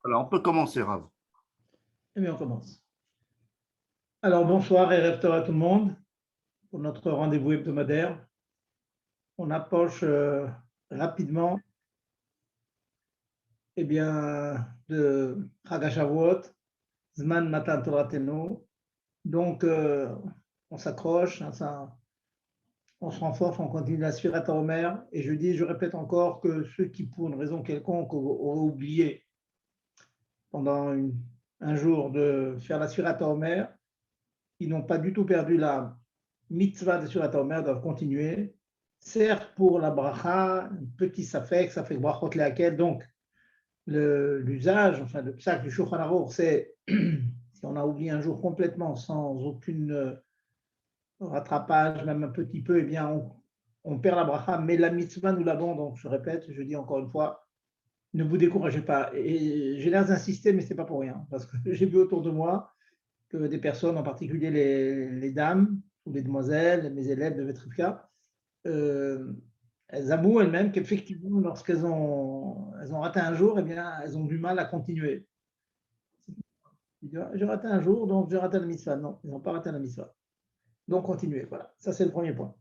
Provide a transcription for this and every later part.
Alors, on peut commencer, Rav. Eh bien, on commence. Alors, bonsoir et réveillez à tout le monde pour notre rendez-vous hebdomadaire. On approche rapidement de Chag HaShavuot, Zman Matan Toratenu. Donc, on s'accroche, hein, on se renforce, on continue la Sfirat HaOmer. Et je répète encore que ceux qui, pour une raison quelconque, auraient oublié pendant un jour de faire la Sfirat HaOmer, ils n'ont pas du tout perdu la mitzvah de Surat HaOmer, doivent continuer. Certes, pour la bracha, un petit safek brachot lehakel. Donc, l'usage, enfin, le psak du Shulchan Aruch, c'est si on a oublié un jour complètement, sans aucun rattrapage, même un petit peu, eh bien, on perd la bracha. Mais la mitzvah, nous l'avons. Donc, je répète, je dis encore une fois, ne vous découragez pas. Et j'ai l'air d'insister, mais ce n'est pas pour rien. Parce que j'ai vu autour de moi que des personnes, en particulier les dames ou les demoiselles, mes élèves de Vetrivka, elles avouent elles-mêmes qu'effectivement, elles ont raté un jour, eh bien, elles ont du mal à continuer. J'ai raté un jour, donc j'ai raté la mitzvah. Non, ils n'ont pas raté la mitzvah. Donc, continuez. Voilà, ça c'est le premier point.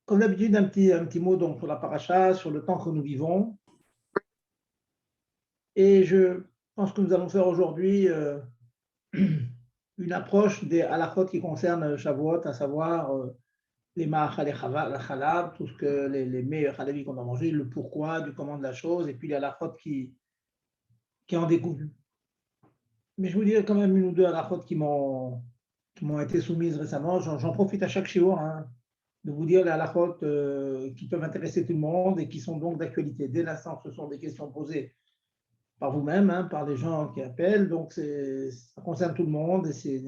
Comme d'habitude, un petit mot donc, sur la paracha, sur le temps que nous vivons. Et je pense que nous allons faire aujourd'hui une approche des halakhot qui concernent Shavuot, à savoir les ma'achal chalab, tout ce que les meilleurs halavi qu'on a mangé, le pourquoi, du comment de la chose, et puis les halakhot qui en découlent. Mais je vous dirais quand même une ou deux halakhot qui m'ont été soumises récemment. J'en profite à chaque shiur de vous dire les halakhot qui peuvent intéresser tout le monde et qui sont donc d'actualité. Dès l'instant, ce sont des questions posées par vous-même, par les gens qui appellent, donc ça concerne tout le monde et c'est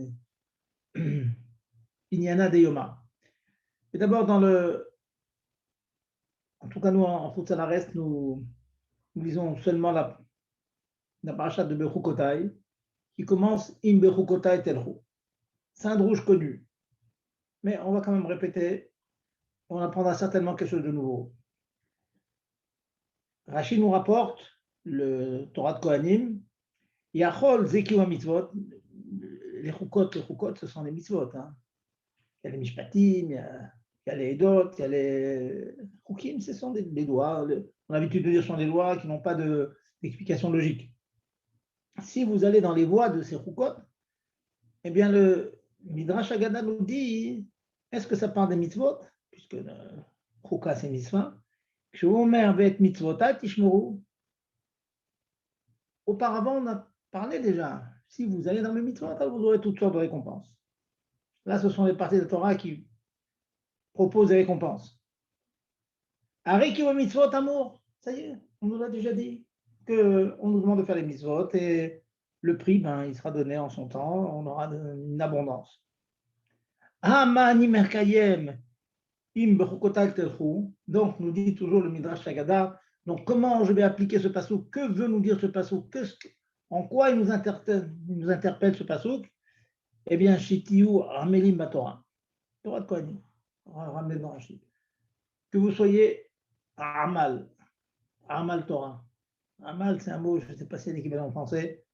Inyana de Yoma. Et d'abord, en tout cas, nous, en Futsalares, nous lisons seulement la paracha de Bechukotai, qui commence Im Bechukotai Telchu. C'est un rouge connu. Mais on va quand même répéter, on apprendra certainement quelque chose de nouveau. Rachid nous rapporte le Torah de Kohanim, Yachol Zeki wa mitzvot, les chukot, ce sont les mitzvot. Il y a les mishpatim, il y a les edot, il y a les chukim, ce sont des lois. On a l'habitude de dire que ce sont des lois qui n'ont pas d'explication logique. Si vous allez dans les voies de ces chukot, eh bien le Midrash Haggadah nous dit, est-ce que ça parle des mitzvot, puisque chukah c'est mitzvah, auparavant on a parlé déjà, si vous allez dans les mitzvot, vous aurez toutes sortes de récompenses. Là, ce sont les parties de Torah qui proposent des récompenses. Ariki wa mitzvot amour, ça y est, on nous a déjà dit qu'on nous demande de faire les mitzvot et le prix, il sera donné en son temps, on aura une abondance. Hamani merkayem im bechukotal telchu, donc nous dit toujours le Midrash Haggadah. Donc comment je vais appliquer ce passouk? Que veut nous dire ce passouk? En quoi il nous interpelle ce passouk? Eh bien, shitiyu amelim batorah, Torah de Kohanim, ramenez dans Rachid. Que vous soyez amal Torah. Amal, c'est un mot, je ne sais pas si c'est l'équivalent en français.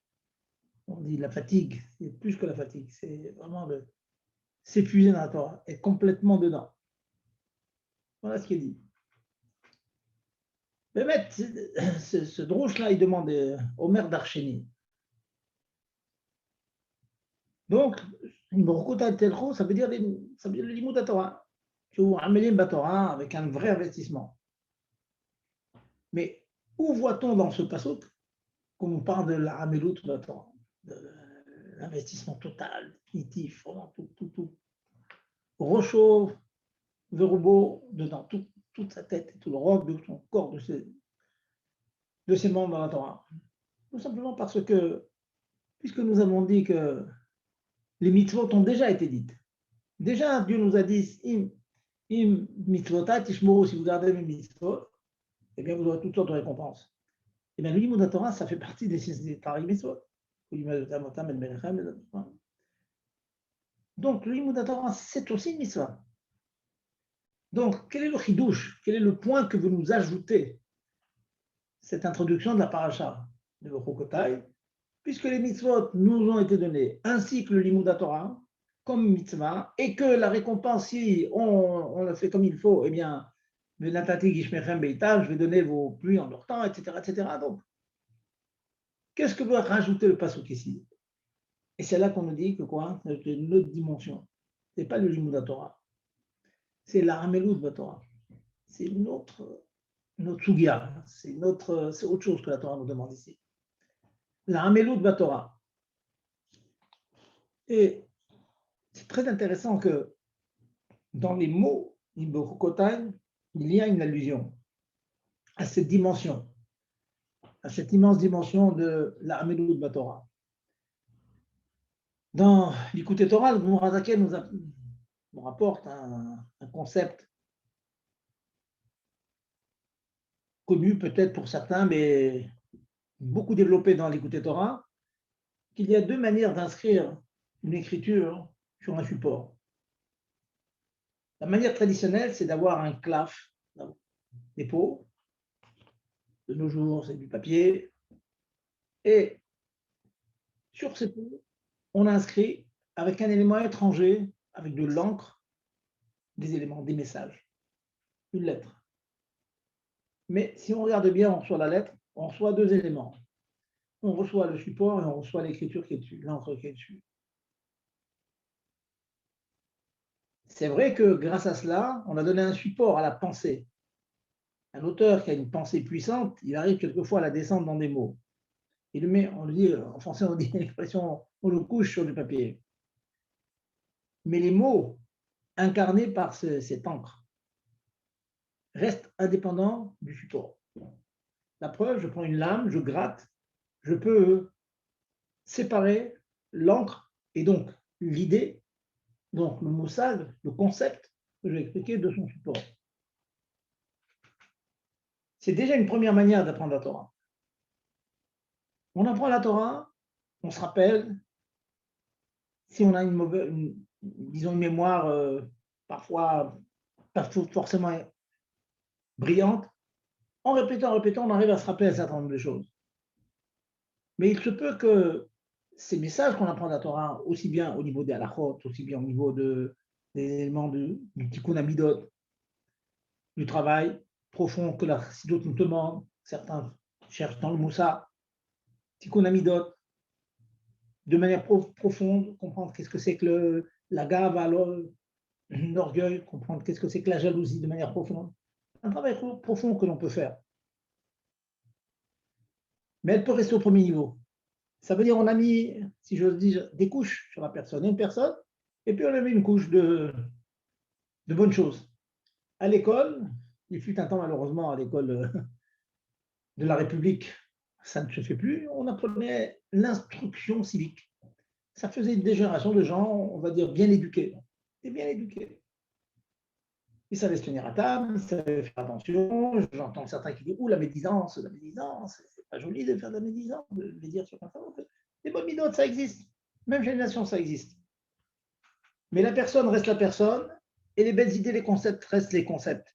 On dit la fatigue, c'est plus que la fatigue, c'est vraiment s'épuiser dans la Torah, être complètement dedans. Voilà ce qu'il dit. Mais ce drouche-là, il demande Omer Darcheni. Donc, ça veut dire le limud à Torah. Tu as amené une Torah avec un vrai investissement. Mais où voit-on dans ce passouk qu'on nous parle de la Hamelut de la Torah, de l'investissement total, définitif, vraiment tout. Rochaud, Verubo, dedans, toute sa tête, tout le roc de son corps, de ses membres dans la Torah. Tout simplement parce que, puisque nous avons dit que les mitzvot ont déjà été dites, déjà Dieu nous a dit, im mitzvotat tishmoru, si vous gardez mes mitzvot, eh bien vous aurez toutes sortes de récompenses. Eh bien le limud de la Torah, ça fait partie des Tari mitzvot. Donc le limud de la Torah, c'est aussi une mitzvah. Donc, quel est le chidouche? Quel est le point que vous nous ajoutez? cette introduction de la paracha de Bechukotai, puisque les mitzvot nous ont été donnés, ainsi que le Limud Torah, comme mitzvah, et que la récompense, si on le fait comme il faut, eh bien, je vais donner vos pluies en leur temps, etc., etc. Donc, qu'est-ce que veut rajouter le pasuk ici? Et c'est là qu'on nous dit que quoi? C'est une autre dimension. Ce n'est pas le Limud Torah, c'est la Hamelut Torah. C'est notre sugia, c'est autre chose que la Torah nous demande ici. La Hamelut Torah. Et c'est très intéressant que dans les mots Iborukotai, il y a une allusion à cette dimension, à cette immense dimension de la Hamelut Torah. Dans l'Ikouté Torah, le Mourazaken nous rapporte un concept connu peut-être pour certains, mais beaucoup développé dans l'Ikouté Torah, qu'il y a deux manières d'inscrire une écriture sur un support. La manière traditionnelle, c'est d'avoir un claf, des pots. De nos jours, c'est du papier. Et sur ces pots, on inscrit avec un élément étranger, avec de l'encre, des éléments, des messages, une lettre. Mais si on regarde bien, on reçoit la lettre, on reçoit deux éléments. On reçoit le support et on reçoit l'écriture qui est dessus, l'encre qui est dessus. C'est vrai que grâce à cela, on a donné un support à la pensée. Un auteur qui a une pensée puissante, il arrive quelquefois à la descendre dans des mots. Il le met, on le dit, en français, on dit l'expression, on le couche sur du papier. Mais les mots incarnés par cette encre restent indépendants du support. La preuve, je prends une lame, je gratte, je peux séparer l'encre et donc l'idée, donc le moussag, le concept que je vais expliquer de son support. C'est déjà une première manière d'apprendre la Torah. On apprend la Torah, on se rappelle, si on a disons une mémoire parfois pas forcément brillante, en répétant, on arrive à se rappeler un certain nombre de choses. Mais il se peut que ces messages qu'on apprend de la Torah, aussi bien au niveau des halachot, aussi bien au niveau des éléments du tikkun amidot, du travail profond que la Chassidut nous demande, certains cherchent dans le Moussa, tikkun amidot, de manière profonde, comprendre qu'est-ce que c'est que la gava, l'orgueil, comprendre qu'est-ce que c'est que la jalousie de manière profonde. Un travail profond que l'on peut faire. Mais elle peut rester au premier niveau. Ça veut dire on a mis, si j'ose dire, des couches sur la personne, une personne, et puis on a mis une couche de bonnes choses. À l'école, il fut un temps malheureusement à l'école de la République, ça ne se fait plus, on apprenait l'instruction civique. Ça faisait une génération de gens, on va dire, bien éduqués. Et bien éduqués. Ils savaient se tenir à table, ils savaient faire attention. J'entends certains qui disent la médisance, c'est pas joli de faire de la médisance, de dire sur un femme. Les bonnes midotes, ça existe. Même génération, ça existe. Mais la personne reste la personne, et les belles idées, les concepts restent les concepts.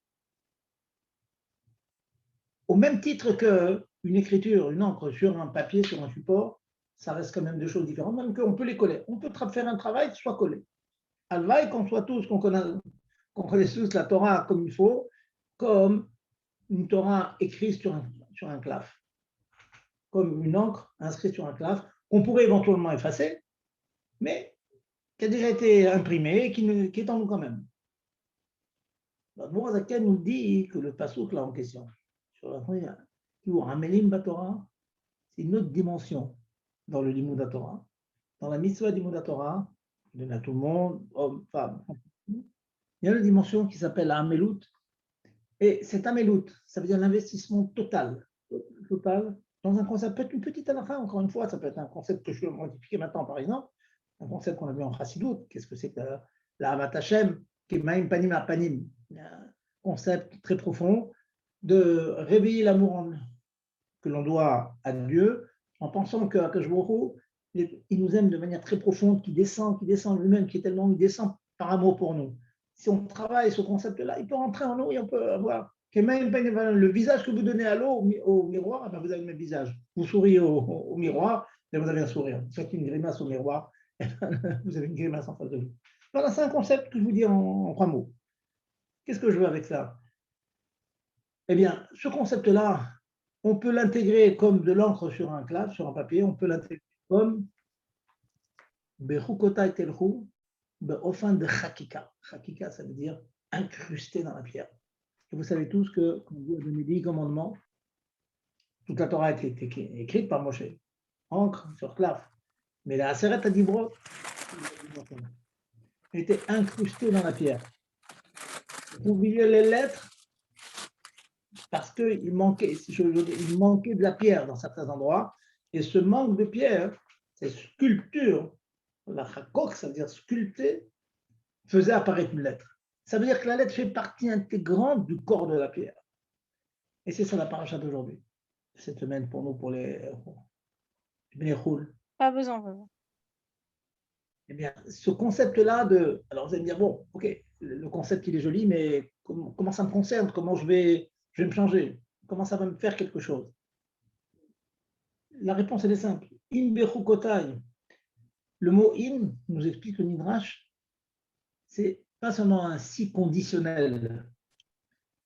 Au même titre qu'une écriture, une encre sur un papier, sur un support, ça reste quand même deux choses différentes, même qu'on peut les coller. On peut faire un travail, soit collé. Alvaï, qu'on soit tous, qu'on connaisse tous la Torah comme il faut, comme une Torah écrite sur un claf, comme une encre inscrite sur un claf, qu'on pourrait éventuellement effacer, mais qui a déjà été imprimée et qui est en nous quand même. Mourazaken nous dit que le passouk là en question, sur la première, pour Amelim Batorah, c'est une autre dimension dans le Limud Torah. Dans la mitzvah Limud Torah, il y en a tout le monde, hommes, femmes. Il y a une dimension qui s'appelle Amelut. Et cet Amelut, ça veut dire l'investissement total, dans un concept, peut-être une petite halakha, encore une fois, ça peut être un concept que je vais modifier maintenant, par exemple, un concept qu'on a vu en Chassidut, qu'est-ce que c'est que la Havat Hashem, qui est Maïm Panim la Panim, un concept très profond de réveiller l'amour que l'on doit à Dieu, en pensant qu'Akash Baruch Hu, il nous aime de manière très profonde, qui descend lui-même, qui est tellement, il descend par amour pour nous. Si on travaille ce concept-là, il peut rentrer en nous et on peut avoir Le visage que vous donnez à l'eau au miroir, ben vous avez le même visage. Vous souriez au miroir, et vous avez un sourire. Vous faites une grimace au miroir, et vous avez une grimace en face de vous. Voilà, c'est un concept que je vous dis en 3 mots. Qu'est-ce que je veux avec ça? Eh bien, ce concept-là, on peut l'intégrer comme de l'encre sur un clave, sur un papier, on peut l'intégrer comme Bechukota telchou, beofan de Chakika. Chakika, ça veut dire incrusté dans la pierre. Et vous savez tous que, quand Dieu a donné 10 commandements, toute la Torah a été écrite par Moshe, encre sur clave. Mais la Aseret Adibrot, elle était incrustée dans la pierre. Vous oubliez les lettres parce qu'il manquait, il manquait de la pierre dans certains endroits. Et ce manque de pierre, cette sculpture, la chakok, ça veut dire sculpter, faisait apparaître une lettre. Ça veut dire que la lettre fait partie intégrante du corps de la pierre. Et c'est ça la paracha d'aujourd'hui. Cette semaine pour nous, pour les Bnei-Choul. Pas besoin, vraiment. Eh bien, ce concept-là de... Alors, vous allez me dire, bon, ok, le concept, il est joli, mais comment ça me concerne? Comment je vais me changer? Comment ça va me faire quelque chose? La réponse, elle est simple. In bechukotai. Le mot in nous explique le Midrash, c'est pas seulement un si conditionnel.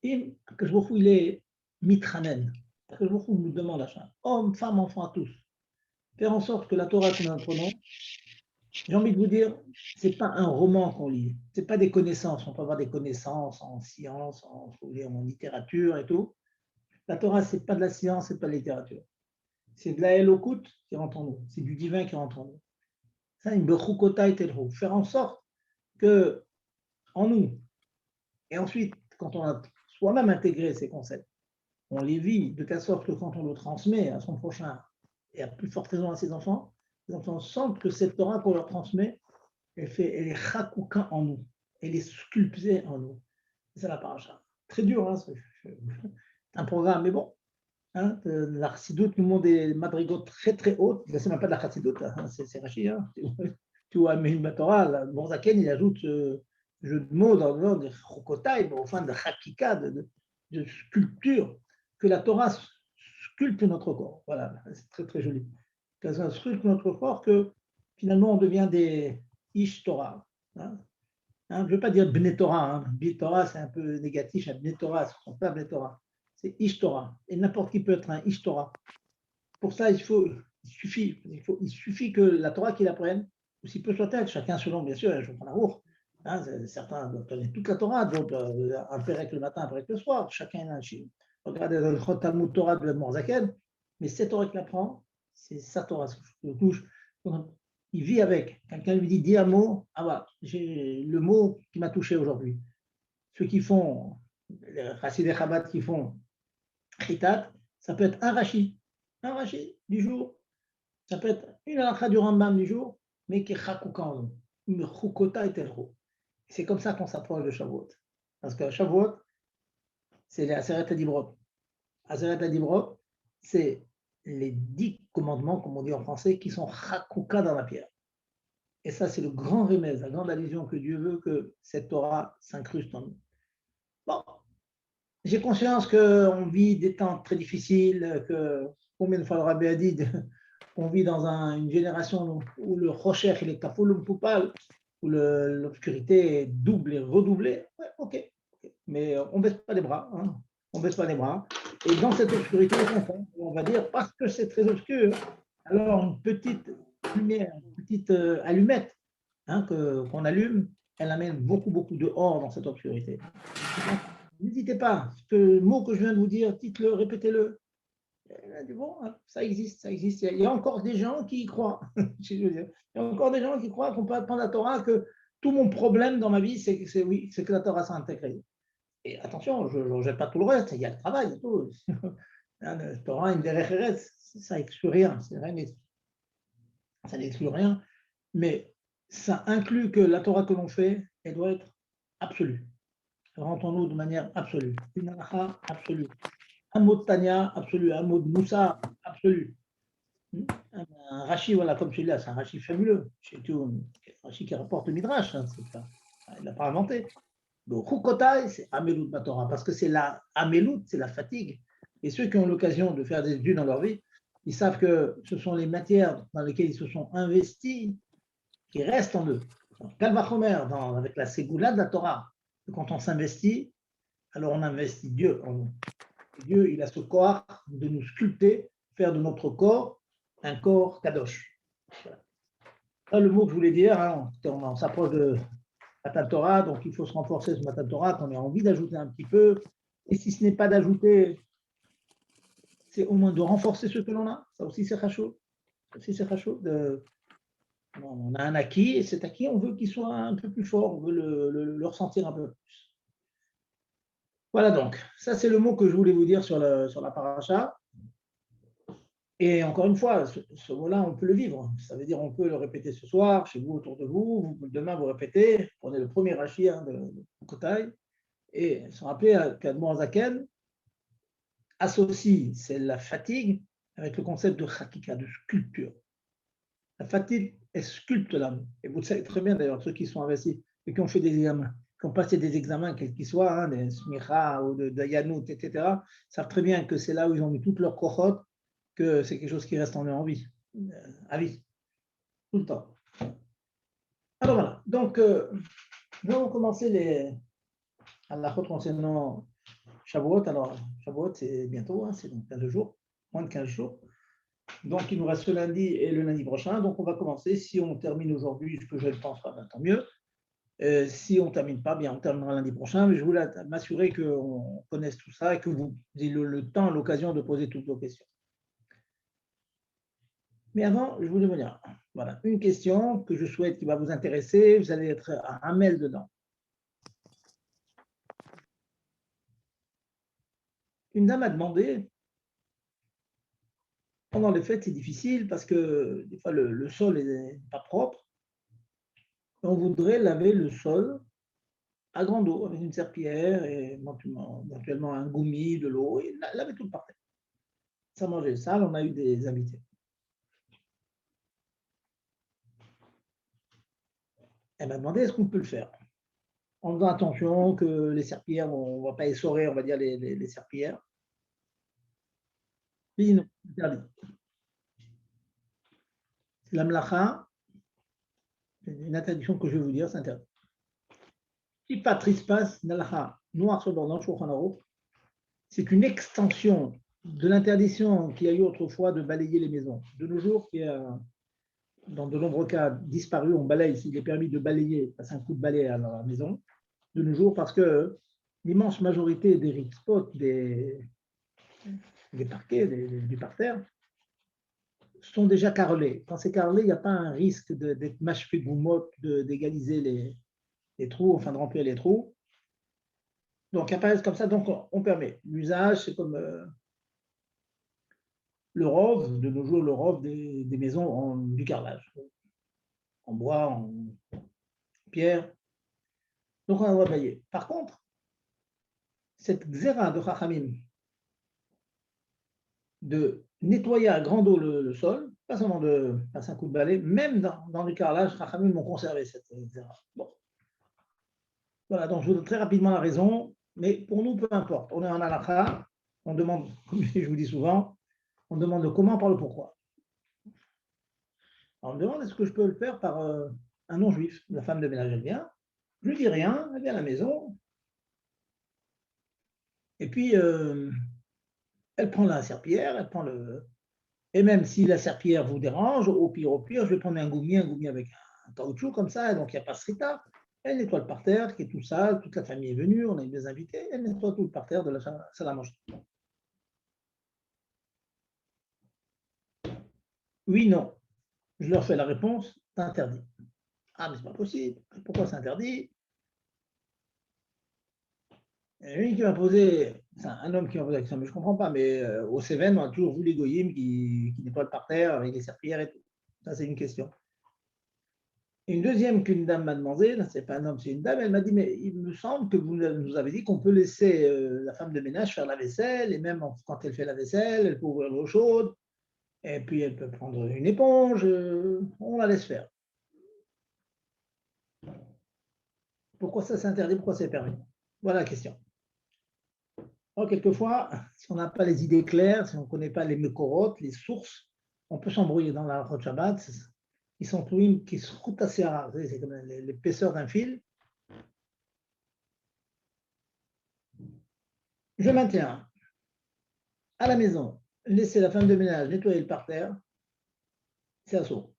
In, que je il est mitranen. Que je nous demande à chacun, homme, femme, enfant, à tous. Faire en sorte que la Torah que nous apprenons, j'ai envie de vous dire, c'est pas un roman qu'on lit, c'est pas des connaissances. On peut avoir des connaissances en science, en littérature et tout. La Torah, c'est pas de la science, c'est pas de la littérature. C'est de la Elokut qui rentre en nous, c'est du divin qui rentre en nous. Ça, une bechukota et telho. Faire en sorte que en nous, et ensuite, quand on a soi-même intégré ces concepts, on les vit de telle sorte que quand on le transmet à son prochain, et à plus forte raison à ses enfants, les enfants sentent que cette Torah qu'on leur transmet, elle est chakouka en nous, elle est sculptée en nous. C'est ça la paracha. Très dur, hein, c'est un programme, mais bon. Hein, la chassidoute nous montre des madrigaux très très hautes. C'est même pas de la chassidoute, hein, c'est Rachi. Hein. Tu vois, mais une Torah, le Borzaken, il ajoute ce jeu de mots dans le nom de chokotai, enfin de chakika, de sculpture, que la Torah sculpte notre corps. Voilà, c'est très très joli. Que ça sculpte notre corps, que finalement on devient des ish Torah. Hein. Hein, je ne veux pas dire Bnei Torah. Hein. Bnei Torah, c'est un peu négatif. Bnei Torah, ce ne sont pas Bnei Torah. C'est Ish Torah. Et n'importe qui peut être un Ish Torah. Pour ça, il suffit que la Torah qu'il apprenne, aussi peu soit-elle, chacun selon, bien sûr, je prends la roue. Hein, certains doivent connaître toute la Torah, d'autres un pérec le matin, un pérec le soir. Chacun a un chien. Regardez dans le Talmud Torah de Morzaken, mais cette Torah qu'il apprend, c'est sa Torah, ce que je touche. Il vit avec. Quelqu'un lui dit, dis un mot, ah voilà, j'ai le mot qui m'a touché aujourd'hui. Ceux qui font, les Chassidé Chabad qui font Chitat, ça peut être un Rashi du jour, ça peut être une halakha du Rambam du jour, mais qui est chakoukan, une chukota et telcho. C'est comme ça qu'on s'approche de Shavuot. Parce que Shavuot, c'est les Aseret Adibrot. Aseret Adibrot, c'est les 10 commandements, comme on dit en français, qui sont chakouka dans la pierre. Et ça, c'est le grand remède, la grande allusion que Dieu veut que cette Torah s'incruste en nous. Bon, j'ai conscience qu'on vit des temps très difficiles, que combien de fois le Rabbi a dit qu'on vit dans une génération où le rocher il est kafoulum poupal, où l'obscurité est double et redoublée. Ouais, ok. Mais on ne baisse pas les bras. Hein. On ne baisse pas les bras. Et dans cette obscurité, on va dire, parce que c'est très obscur, alors une petite lumière, une petite allumette hein, qu'on allume, elle amène beaucoup, beaucoup de or dans cette obscurité. N'hésitez pas, ce mot que je viens de vous dire, dites-le, répétez-le. Bon, ça existe, ça existe. Il y a encore des gens qui y croient. Il y a encore des gens qui croient qu'on peut apprendre la Torah, que tout mon problème dans ma vie, c'est que la Torah s'est intégrée. Et attention, je ne rejette pas tout le reste, il y a le travail et tout. La Torah, une derech, ça n'exclut rien, c'est vrai, mais ça n'exclut rien. Mais ça inclut que la Torah que l'on fait, elle doit être absolue. Rentrons-nous de manière absolue. Une halakha absolue. Un mot de Tanya absolu, un mot de Moussa absolu. Un Rashi, voilà, comme celui-là, c'est un Rashi fabuleux. C'est un Rashi qui rapporte le Midrash, hein, il ne l'a pas inventé. Le Chukotai, c'est Amelut Batora, parce que c'est la Amelut, c'est la fatigue. Et ceux qui ont l'occasion de faire des études dans leur vie, ils savent que ce sont les matières dans lesquelles ils se sont investis qui restent en eux. Kalvachomer, avec la Ségoula de la Torah, quand on s'investit, alors on investit Dieu en nous. Dieu, il a ce corps de nous sculpter, faire de notre corps un corps kadosh. Voilà. Là, le mot que je voulais dire, hein, on s'approche de Matan Torah, donc il faut se renforcer ce Matan Torah, qu'on a envie d'ajouter un petit peu. Et si ce n'est pas d'ajouter, c'est au moins de renforcer ce que l'on a. Ça aussi, c'est rachot. On a un acquis, et cet acquis, on veut qu'il soit un peu plus fort, on veut le ressentir un peu plus. Voilà donc, ça c'est le mot que je voulais vous dire sur la paracha. Et encore une fois, ce mot-là, on peut le vivre. Ça veut dire on peut le répéter ce soir, chez vous, autour de vous. Demain, vous répétez. Prenez le premier Rashi de Kotai. Et se rappeler qu'Admor Zaken associe c'est la fatigue avec le concept de chakika, de sculpture. La fatigue, elle sculpte l'âme. Et vous le savez très bien d'ailleurs, ceux qui sont investis et qui ont fait des examens, qui ont passé des examens, quels qu'ils soient, hein, des smicha ou de Yanout, etc., savent très bien que c'est là où ils ont mis toutes leurs cochotes, que c'est quelque chose qui reste en eux en vie, à vie, tout le temps. Alors voilà, donc nous allons commencer les halachot concernant Shavuot. Alors Shavuot, c'est bientôt, hein, c'est dans 15 jours, moins de 15 jours. Donc il nous reste ce lundi et le lundi prochain. Donc on va commencer. Si on termine aujourd'hui, ce que je pense, ben, tant mieux. Si on ne termine pas, bien on terminera lundi prochain. Mais je voulais m'assurer qu'on connaisse tout ça et que vous ayez le temps, l'occasion de poser toutes vos questions. Mais avant, je voulais vous dire, voilà, une question que je souhaite qui va vous intéresser. Vous allez être un mail dedans. Une dame a demandé, pendant les fêtes, c'est difficile parce que des fois le sol n'est pas propre. On voudrait laver le sol à grande eau avec une serpillière et éventuellement un goumi, de l'eau et laver tout par terre. Ça mangeait sale, on a eu des invités. Elle m'a demandé est-ce qu'on peut le faire en faisant attention que les serpillères, on ne va pas essorer, on va dire, les serpillères. Puis non, interdit. C'est la mlacha, une interdiction que je vais vous dire, c'est interdit. Si Patrispas Nalha, noir sur blanc dans Shulchan Aruch, c'est une extension de l'interdiction qu'il y a eu autrefois de balayer les maisons. De nos jours, qui a, dans de nombreux cas, disparu, on balaye, s'il est permis de balayer, passer un coup de balai à la maison, de nos jours, parce que l'immense majorité des rickspots, des parquets, du parterre, sont déjà carrelés. Quand c'est carrelé, il n'y a pas un risque d'être mâché goumot, d'égaliser les trous, enfin de remplir les trous. Donc, apparaissent comme ça, donc on permet. L'usage, c'est comme le rove, de nos jours, le rove des maisons du carrelage, en bois, en pierre. Donc, on a le droit de bailler. Par contre, cette xéra de Chachamim, de nettoyer à grande eau le sol, pas seulement de passer un coup de balai, même dans le carrelage, Chachamim ont conservé cette xéra. Bon. Voilà, donc je vous donne très rapidement la raison, mais pour nous, peu importe. On est en halakha, on demande, comme je vous dis souvent, on demande le comment par le pourquoi. Alors, on me demande est-ce que je peux le faire par un non-juif. La femme de ménage, elle vient, je lui dis rien, elle vient à la maison, et puis elle prend la serpillière, elle prend le. Et même si la serpillière vous dérange, au pire, je vais prendre un goumi avec un caoutchouc comme ça, donc il n'y a pas de srita. Elle nettoie le parterre, qui est tout sale, toute la famille est venue, on a eu des invités, elle nettoie tout le parterre de la salle à manger. Oui, non. Je leur fais la réponse, c'est interdit. Ah, mais c'est pas possible. Pourquoi c'est interdit? Lui qui m'a posé, un homme qui m'a posé la question, mais je ne comprends pas, mais au Cévennes, on a toujours vu les goyim qui nettoient le parterre avec les serpillères et tout. Ça, c'est une question. Et une deuxième qu'une dame m'a demandé, là, c'est pas un homme, c'est une dame, elle m'a dit, mais il me semble que vous nous avez dit qu'on peut laisser la femme de ménage faire la vaisselle, et même quand elle fait la vaisselle, elle peut ouvrir l'eau chaude, et puis elle peut prendre une éponge, on la laisse faire. Pourquoi ça c'est interdit? Pourquoi c'est permis? Voilà la question. Alors, quelquefois, si on n'a pas les idées claires, si on ne connaît pas les mekorotes, les sources, on peut s'embrouiller dans la Hot Shabbat. Ils sont tous qui se routent assez rares. C'est comme l'épaisseur d'un fil. Je maintiens à la maison, laisser la femme de ménage nettoyer le parterre, c'est assaut.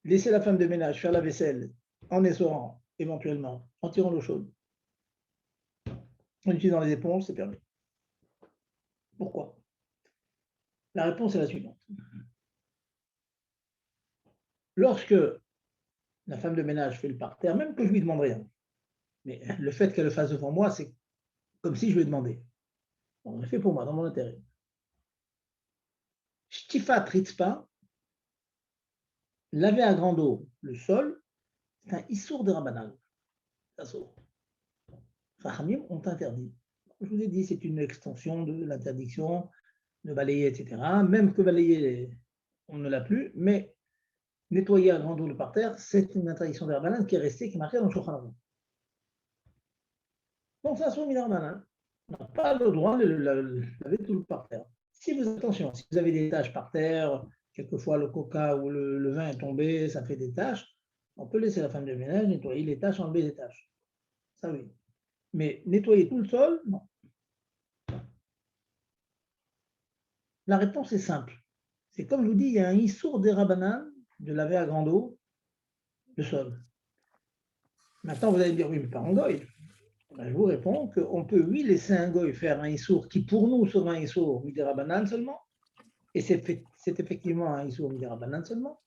Laisser la femme de ménage faire la vaisselle en essorant, éventuellement, en tirant l'eau chaude, en utilisant les éponges, c'est permis. Pourquoi? La réponse est la suivante. Lorsque la femme de ménage fait le parterre, même que je lui demande rien, mais le fait qu'elle le fasse devant moi, c'est comme si je lui ai demandé. On le fait pour moi, dans mon intérêt. Shtifat ritzpa, laver à grande eau le sol, c'est un issour de Rabbanan. Rachamim ont interdit. Je vous ai dit, c'est une extension de l'interdiction de balayer, etc. Même que balayer, on ne l'a plus, mais nettoyer à grande eau le parterre, c'est une interdiction de Rabbanan qui est restée, qui est marquée dans le Shulchan Aruch. Donc, ça, c'est une Rabbanan. On n'a pas le droit de laver tout le parterre. Si vous, attention, si vous avez des taches par terre, quelquefois le coca ou le vin est tombé, ça fait des taches, on peut laisser la femme de ménage nettoyer les taches, enlever les taches. Ça oui. Mais nettoyer tout le sol, non. La réponse est simple. C'est comme je vous dis, il y a un issour des Rabbanan de laver à grande eau le sol. Maintenant, vous allez me dire, oui, mais pas en goy. Ben, je vous réponds qu'on peut, oui, laisser un goy faire un issour qui, pour nous, sera un issour des Rabbanan seulement. Et c'est effectivement un issour des Rabbanan seulement.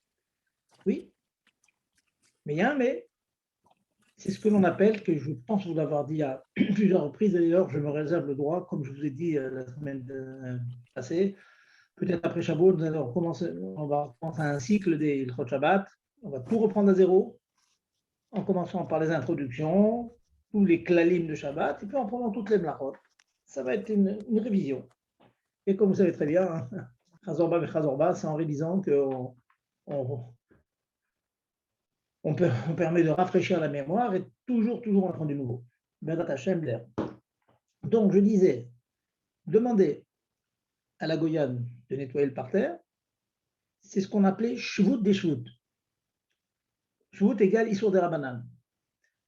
Oui. Mais il y a un mais. C'est ce que l'on appelle, que je pense vous avoir dit à plusieurs reprises, d'ailleurs, je me réserve le droit, comme je vous ai dit la semaine passée, peut-être après Shabbat, on va commencer un cycle des Ilchot Shabbat, on va tout reprendre à zéro, en commençant par les introductions, tous les klalim de Shabbat, et puis en prenant toutes les mlachot. Ça va être une révision. Et comme vous savez très bien, Chazorba et Chazorba, c'est en révisant on permet de rafraîchir la mémoire et toujours en apprendre du nouveau. Donc, je disais, demander à la Goyane de nettoyer le parterre, c'est ce qu'on appelait Shvut des Shvut. Shvut égale Issour des Rabbanan.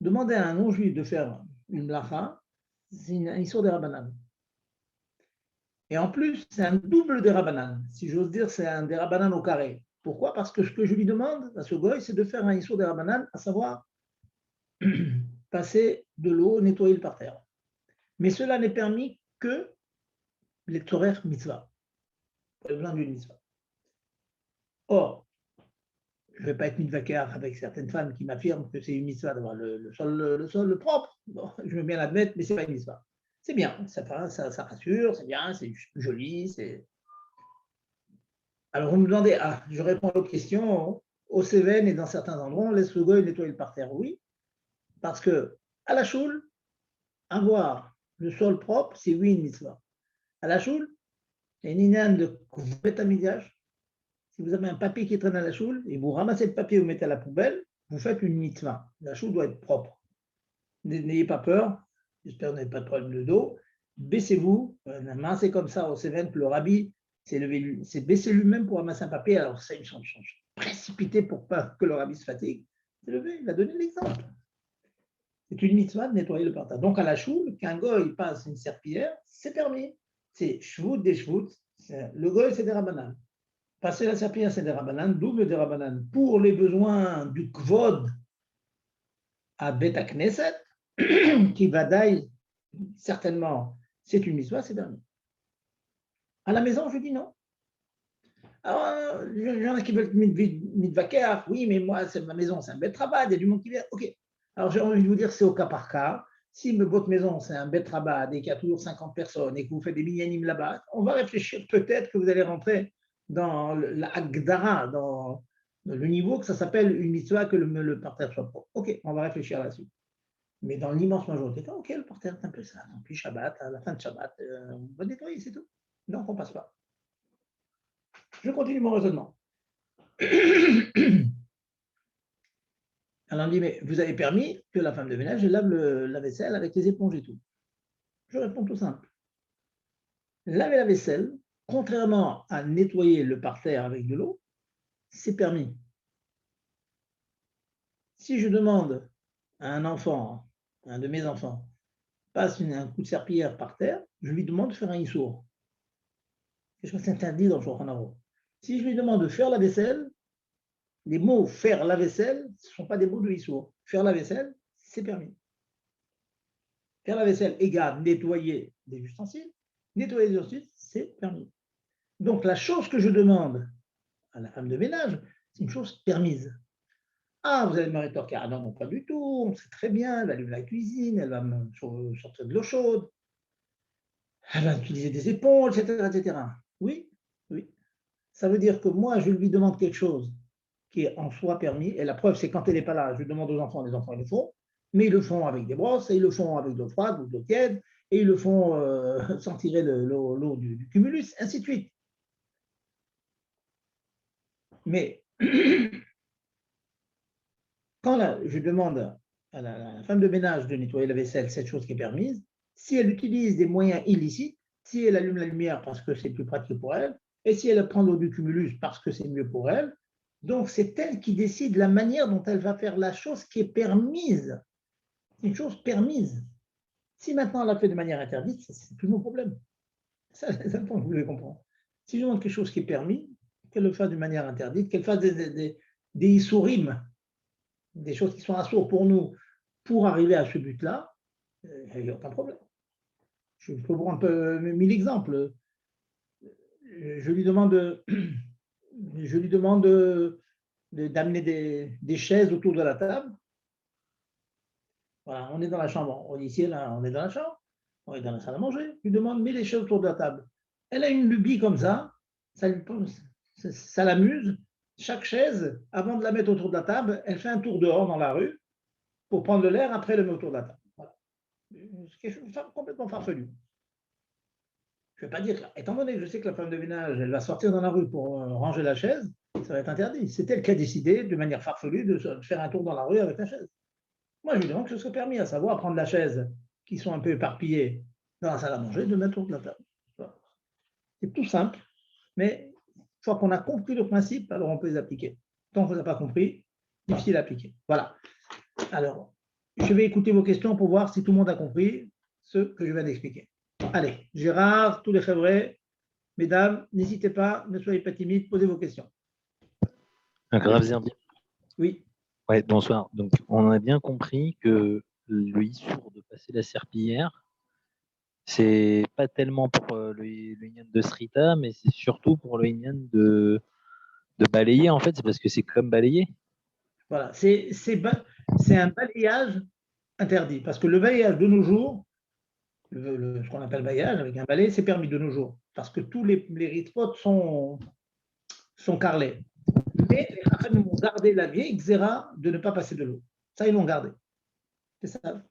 Demander à un non-juif de faire une mlacha, c'est un Issour des Rabbanan. Et en plus, c'est un double des Rabbanan. Si j'ose dire, c'est un des Rabbanan au carré. Pourquoi? Parce que ce que je lui demande à ce goy, c'est de faire un Issour des Rabbanan, à savoir passer de l'eau, nettoyer le parterre. Mais cela n'est permis que les Torah mitzvah, pour le plan d'une mitzvah. Or, je ne vais pas être mitvaker avec certaines femmes qui m'affirment que c'est une mitzvah d'avoir le sol propre. Bon, je veux bien l'admettre, mais ce n'est pas une mitzvah. C'est bien, ça rassure, c'est bien, c'est joli. Alors, vous me demandez, je réponds à l'autre question. Au Cévennes et dans certains endroits, on laisse le goy nettoyer le parterre. Oui, parce que à la choule, avoir le sol propre, c'est oui une mitzvah. À la choule, il y a une inane de Betamigdash. Si vous avez un papier qui traîne à la choule et vous ramassez le papier, vous mettez à la poubelle, vous faites une mitzvah. La choule doit être propre. N'ayez pas peur, j'espère que vous n'avez pas de problème de dos. Baissez-vous, la main c'est comme ça au Cévennes, le rabbi s'est baissé lui-même pour ramasser un papier, alors ça, il change précipité pour pas que le rabbi se fatigue. C'est levé, il a donné l'exemple. C'est une mitzvah de nettoyer le parterre. Donc à la choule, qu'un goy passe une serpillière, c'est permis. C'est shvut des shvut. Le goy, c'est des rabbanan. Passer la serpillière, c'est des rabbanan, double des rabbanan. Pour les besoins du kvod à Bet Knesset, qui va d'aille, certainement, c'est une mitzvah, c'est permis. À la maison, je dis non. Alors, il y en a qui veulent mitvaker, oui, mais moi, c'est ma maison, c'est un bête rabat, il y a du monde qui vient. Ok. Alors, j'ai envie de vous dire, c'est au cas par cas. Si votre maison, c'est un bête rabat et qu'il y a toujours 50 personnes et que vous faites des minyanim là-bas, on va réfléchir peut-être que vous allez rentrer dans la Agdara, dans le niveau que ça s'appelle une mitzvah que le parterre soit propre. Ok, on va réfléchir là-dessus. Mais dans l'immense majorité, ok, le parterre est un peu ça. Puis Shabbat, à la fin de Shabbat, on va nettoyer, c'est tout. Donc, on passe pas. Je continue mon raisonnement. Alors on dit, mais vous avez permis que la femme de ménage elle lave la vaisselle avec les éponges et tout. Je réponds tout simple. Laver la vaisselle, contrairement à nettoyer le parterre avec de l'eau, c'est permis. Si je demande à un enfant, un de mes enfants, passe un coup de serpillière par terre, je lui demande de faire un issour. Quelque chose s'interdit dans le Shulchan Aruch. Si je lui demande de faire la vaisselle, les mots faire la vaisselle, ce ne sont pas des mots de issour. Faire la vaisselle, c'est permis. Faire la vaisselle égale nettoyer des ustensiles. Nettoyer des ustensiles, c'est permis. Donc la chose que je demande à la femme de ménage, c'est une chose permise. Ah, vous allez me rétorquer, ah non, non, pas du tout, on sait très bien, elle va allumer la cuisine, elle va me sortir de l'eau chaude, elle va utiliser des éponges, etc., etc. Oui, oui. Ça veut dire que moi, je lui demande quelque chose qui est en soi permis, et la preuve, c'est quand elle n'est pas là, je demande aux enfants, les enfants ils le font, mais ils le font avec des brosses, et ils le font avec de l'eau froide ou de l'eau tiède, et ils le font sans tirer l'eau du cumulus, ainsi de suite. Mais quand là, je demande à la femme de ménage de nettoyer la vaisselle, cette chose qui est permise, si elle utilise des moyens illicites, si elle allume la lumière parce que c'est plus pratique pour elle, et si elle prend l'eau du cumulus parce que c'est mieux pour elle, donc c'est elle qui décide la manière dont elle va faire la chose qui est permise. C'est une chose permise. Si maintenant elle la fait de manière interdite, c'est plus mon problème. Ça, vous devez comprendre. Si je demande quelque chose qui est permis, qu'elle le fasse de manière interdite, qu'elle fasse des issourim, des choses qui sont assourds pour nous, pour arriver à ce but-là, il n'y a aucun problème. Je peux vous prendre 1000 exemples. Je lui demande, d'amener des chaises autour de la table. Voilà, on est dans la chambre. On est ici, là, on est dans la chambre. On est dans la salle à manger. Je lui demande, mets les chaises autour de la table. Elle a une lubie comme ça. Ça l'amuse. Chaque chaise, avant de la mettre autour de la table, elle fait un tour dehors dans la rue pour prendre l'air. Après, elle le met autour de la table. Voilà. C'est quelque chose de complètement farfelu. Je ne vais pas dire, étant donné que je sais que la femme de ménage, elle va sortir dans la rue pour ranger la chaise, ça va être interdit. C'est elle qui a décidé, de manière farfelue, de faire un tour dans la rue avec la chaise. Moi, je lui demande que ce soit permis, à savoir prendre la chaise, qui sont un peu éparpillées dans la salle à manger, de mettre autour de la table. C'est tout simple, mais une fois qu'on a compris le principe, alors on peut les appliquer. Tant qu'on n'a pas compris, difficile à appliquer. Voilà. Alors, je vais écouter vos questions pour voir si tout le monde a compris ce que je viens d'expliquer. Allez, Gérard, tous les février, mesdames, n'hésitez pas, ne soyez pas timides, posez vos questions. Grave Zerbi. Oui. Ouais, bonsoir. Donc, on a bien compris que le issour de passer la serpillière, c'est pas tellement pour le Inyan de Srita, mais c'est surtout pour le Inyan de balayer, en fait. C'est parce que c'est comme balayer. Voilà, c'est un balayage interdit, parce que le balayage de nos jours, ce qu'on appelle balayage avec un balai, c'est permis de nos jours, parce que tous les ritzvot sont carrelés. Mais les Chachamim ont gardé la vieille xéra de ne pas passer de l'eau. Ça, ils l'ont gardé. C'est ça.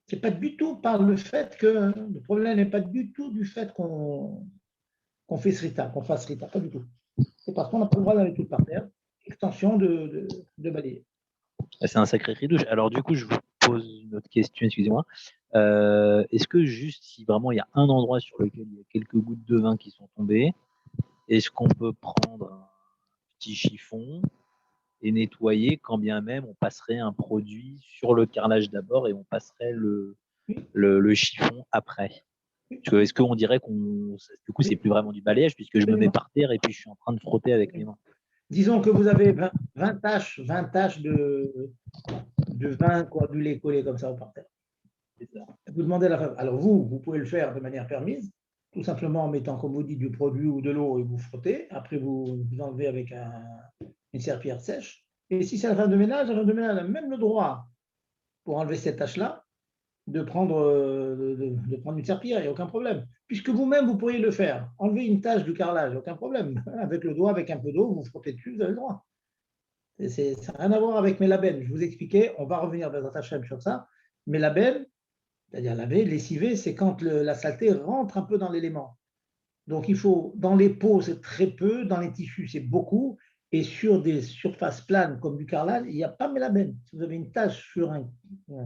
C'est pas du tout par le fait que le problème n'est pas du tout du fait qu'on fait srita, qu'on fasse srita, pas du tout. C'est parce qu'on n'a pas le droit d'aller tout par terre. Extension de balayer. C'est un sacré ridouche. Alors, du coup, je vous pose une autre question, excusez-moi. Est-ce que juste si vraiment il y a un endroit sur lequel il y a quelques gouttes de vin qui sont tombées, est-ce qu'on peut prendre un petit chiffon et nettoyer quand bien même on passerait un produit sur le carrelage d'abord et on passerait le chiffon après? Est-ce qu'on dirait du coup, c'est plus vraiment du balayage puisque je me mets par terre et puis je suis en train de frotter avec les mains? Disons que vous avez 20 taches de vin coagulé collé comme ça par terre. Vous demandez à la femme. Alors vous pouvez le faire de manière permise, tout simplement en mettant, comme vous dites, du produit ou de l'eau et vous frottez. Après, vous enlevez avec une serpillière sèche. Et si c'est la femme de ménage a même le droit, pour enlever cette tache-là, de prendre une serpillière, il n'y a aucun problème. Puisque vous-même, vous pourriez le faire. Enlever une tache du carrelage, aucun problème. Avec le doigt, avec un peu d'eau, vous frottez dessus, vous avez le droit. Ça n'a rien à voir avec mes labels. Je vous expliquais, on va revenir dans un Hachem sur ça. Mes labels, c'est-à-dire laver, lessiver, c'est quand la saleté rentre un peu dans l'élément. Donc il faut, dans les peaux, c'est très peu, dans les tissus, c'est beaucoup, Et sur des surfaces planes comme du carrelage, il n'y a pas la même. Si vous avez une tache sur un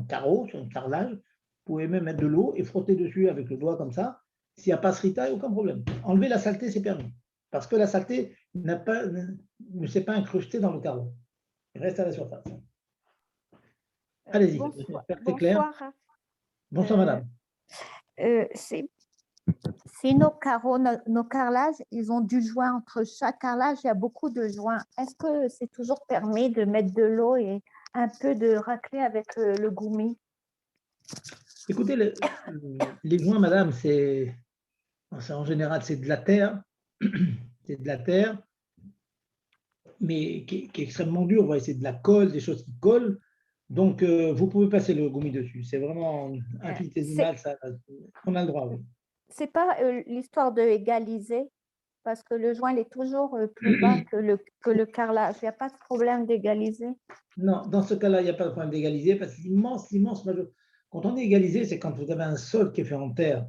carreau, sur un carrelage, vous pouvez même mettre de l'eau et frotter dessus avec le doigt comme ça. S'il n'y a pas ce rita, il n'y a aucun problème. Enlever la saleté, c'est permis. Parce que la saleté ne s'est pas incrustée dans le carreau. Il reste à la surface. Allez-y, Bonsoir. j'espère que c'est clair. Bonsoir. Bonsoir, madame. Si nos carreaux, nos carrelages, ils ont du joint entre chaque carrelage, il y a beaucoup de joints. Est-ce que c'est toujours permis de mettre de l'eau et un peu de racler avec le goumi? Écoutez, les joints, madame, c'est en général, c'est de la terre. C'est de la terre, mais qui est extrêmement dure. Vous voyez, c'est de la colle, des choses qui collent. Donc, vous pouvez passer le goumi dessus. C'est vraiment infinitésimal. On a le droit, oui. C'est pas l'histoire de égaliser, parce que le joint il est toujours plus bas que le carrelage. Il n'y a pas de problème d'égaliser? Non, dans ce cas-là, il n'y a pas de problème d'égaliser parce que l'immense majorité. Quand on est égalisé, c'est quand vous avez un sol qui est fait en terre.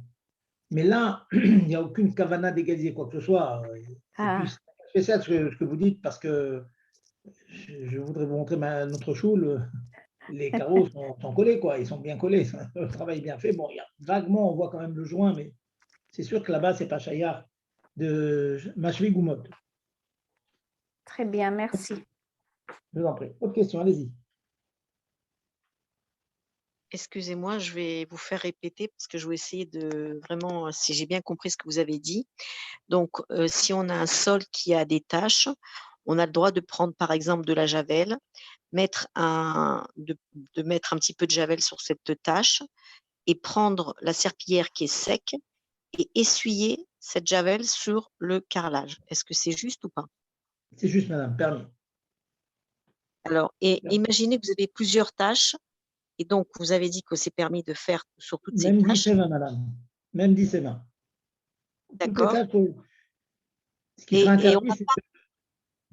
Mais là, il n'y a aucune cavana d'égaliser quoi que ce soit. Et puis, c'est spécial ce que vous dites parce que je voudrais vous montrer notre choule. Les carreaux sont collés, quoi. Ils sont bien collés. Le travail est bien fait. Bon, vaguement, on voit quand même le joint, mais c'est sûr que là-bas, c'est pas Chayar de Machvi Goumot. Très bien, merci. Je vous en prie. Autre question, allez-y. Excusez-moi, je vais vous faire répéter parce que je vais essayer de vraiment, si j'ai bien compris ce que vous avez dit. Donc, si on a un sol qui a des taches, on a le droit de prendre par exemple de la javel, de mettre un petit peu de javel sur cette tache et prendre la serpillière qui est sec et essuyer cette javel sur le carrelage. Est-ce que c'est juste ou pas? C'est juste, madame, permis. Alors, et imaginez que vous avez plusieurs taches. Et donc, vous avez dit que c'est permis de faire sur toutes ces Même tâches. 10 et 20, madame. Même 10 et 20. D'accord. Ce qui sera interdit,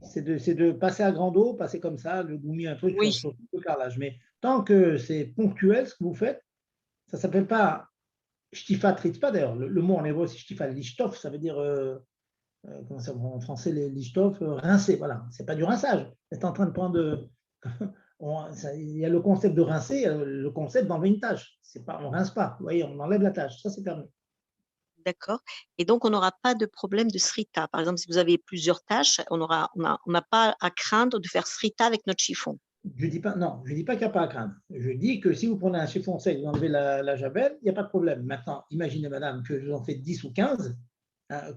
c'est de passer à grande eau, passer comme ça, le goumi, un truc sur le carrelage. Mais tant que c'est ponctuel, ce que vous faites, ça ne s'appelle pas shtifat ritzpa, d'ailleurs. Le mot en hébreu, c'est shtifat lishtof, ça veut dire, comment ça, en français, les lishtof, rincer. Voilà, ce n'est pas du rinçage. Vous êtes en train de prendre. Il y a le concept de rincer, le concept d'enlever une tâche. On ne rince pas, vous voyez, on enlève la tâche. Ça, c'est permis. D'accord. Et donc, on n'aura pas de problème de srita. Par exemple, si vous avez plusieurs tâches, on n'a pas à craindre de faire srita avec notre chiffon. Je dis pas, non, je ne dis pas qu'il n'y a pas à craindre. Je dis que si vous prenez un chiffon sec, vous enlevez la javel, il n'y a pas de problème. Maintenant, imaginez, madame, que je vous en fais 10 ou 15,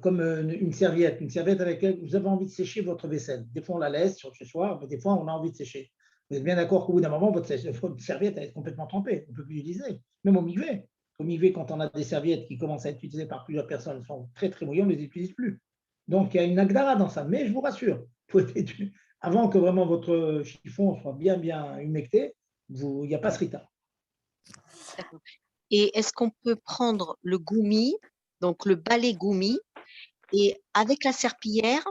comme une serviette avec laquelle vous avez envie de sécher votre vaisselle. Des fois, on la laisse sur le séchoir, mais des fois, on a envie de sécher. Vous êtes bien d'accord qu'au bout d'un moment, votre serviette elle est complètement trempée. On ne peut plus l'utiliser. Même au migvé. Au migvé, quand on a des serviettes qui commencent à être utilisées par plusieurs personnes, elles sont très, très mouillées, on ne les utilise plus. Donc, il y a une agdara dans ça. Mais je vous rassure, avant que vraiment votre chiffon soit bien humecté, il n'y a pas ce rita. Et est-ce qu'on peut prendre le goumi, donc le balai goumi, et avec la serpillière,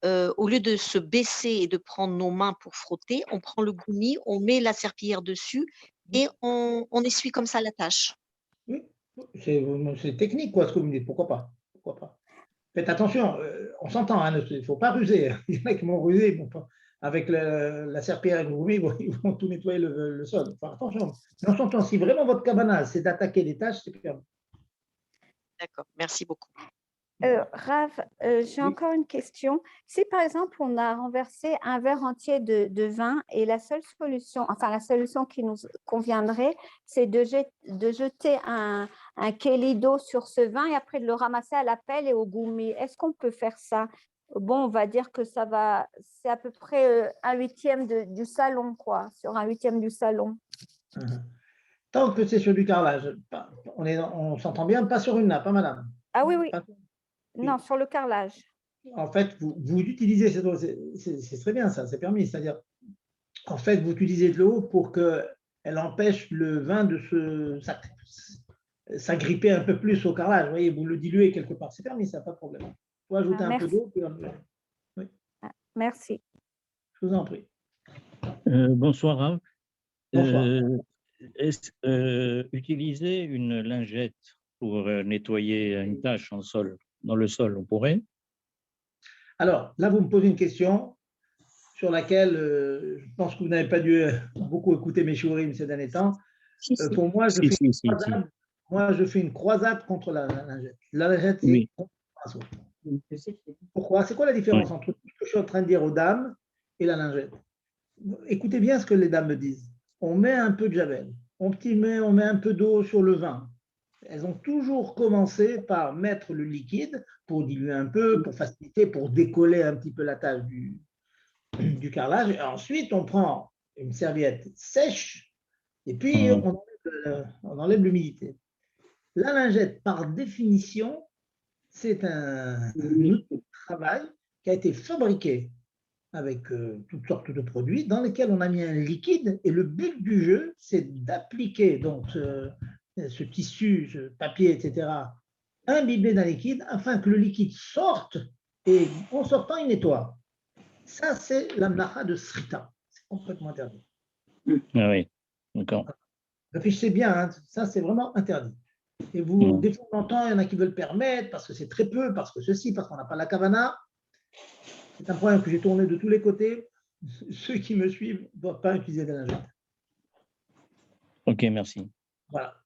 au lieu de se baisser et de prendre nos mains pour frotter, on prend le goumi, on met la serpillière dessus et on essuie comme ça la tâche? Oui, c'est technique, quoi, ce que vous me dites. Pourquoi pas? Faites attention, on s'entend, hein, il ne faut pas ruser. Il y en a qui vont ruser, avec la serpillière et le goumi, ils vont tout nettoyer le sol. Enfin, attention. Mais on s'entend, si vraiment votre cabana, c'est d'attaquer les tâches, c'est permis. D'accord, merci beaucoup. Rav, j'ai encore une question. Si par exemple on a renversé un verre entier de vin et la solution qui nous conviendrait, c'est de jeter un kéli d'eau sur ce vin et après de le ramasser à la pelle et au goumi. Est-ce qu'on peut faire ça? Bon, on va dire que c'est à peu près un huitième du salon, quoi, sur un huitième du salon. Tant que c'est sur du carrelage, on s'entend bien, pas sur une nappe, hein, madame? Ah oui. Non, sur le carrelage. En fait, vous utilisez cette eau, c'est très bien ça, c'est permis. C'est-à-dire, en fait, vous utilisez de l'eau pour qu'elle empêche le vin de s'agripper un peu plus au carrelage. Vous voyez, vous le diluez quelque part. C'est permis, ça, pas de problème. Il faut ajouter un peu d'eau. Oui. Merci. Je vous en prie. Bonsoir, Rav. Bonsoir. Utiliser une lingette pour nettoyer une tache dans le sol, on pourrait? Alors, là, vous me posez une question. sur laquelle je pense que vous n'avez pas dû beaucoup écouter mes shiurim ces derniers temps. Pour moi, Si, si, si, si. je fais une croisade contre la lingette. La lingette, c'est Oui. contre le pinceau. Pourquoi? C'est quoi la différence entre ce que je suis en train de dire aux dames et la lingette? Écoutez bien ce que les dames me disent. On met un peu de javel, on met un peu d'eau sur le vin. Elles ont toujours commencé par mettre le liquide pour diluer un peu, pour faciliter, pour décoller un petit peu la tâche du carrelage. Et ensuite, on prend une serviette sèche et puis on enlève l'humidité. La lingette, par définition, c'est un outil de travail qui a été fabriqué avec toutes sortes de produits dans lesquels on a mis un liquide et le but du jeu, c'est d'appliquer donc ce tissu, ce papier, etc., imbibé d'un liquide afin que le liquide sorte et en sortant, il nettoie. Ça, c'est la mlacha de Srita. C'est complètement interdit. Ah oui, d'accord. Réfléchissez bien, hein, ça, c'est vraiment interdit. Et vous, des fois, on entend, il y en a qui veulent permettre parce que c'est très peu, parce que ceci, parce qu'on n'a pas la kavana. C'est un problème que j'ai tourné de tous les côtés. Ceux qui me suivent ne doivent pas utiliser des lingettes. Ok, merci. Voilà.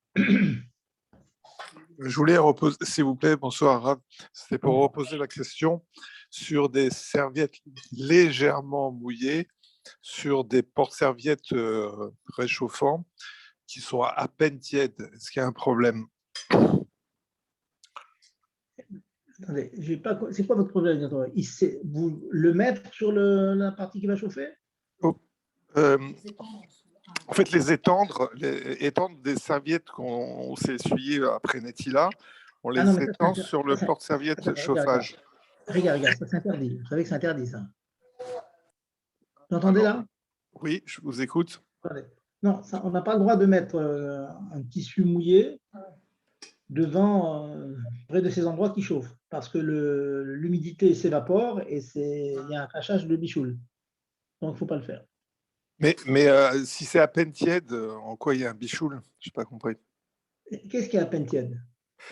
Je voulais reposer, s'il vous plaît, bonsoir Rav, c'était pour reposer la question sur des serviettes légèrement mouillées, sur des porte-serviettes réchauffants qui sont à peine tièdes. Est-ce qu'il y a un problème? Attendez, c'est quoi votre problème? Vous le mettre sur la partie qui va chauffer? En fait, les étendre des serviettes qu'on s'est essuyées après Netila, on les étend sur le porte-serviette chauffage. Regarde, ça c'est interdit. Vous savez que c'est interdit, ça. Vous entendez là? Oui, je vous écoute. Non, ça, on n'a pas le droit de mettre un tissu mouillé devant, près de ces endroits qui chauffent, parce que l'humidité s'évapore et il y a un crachage de bichoule. Donc, il ne faut pas le faire. Mais si c'est à peine tiède, en quoi il y a un bichoule? Je n'ai pas compris. Qu'est-ce qui est à peine tiède?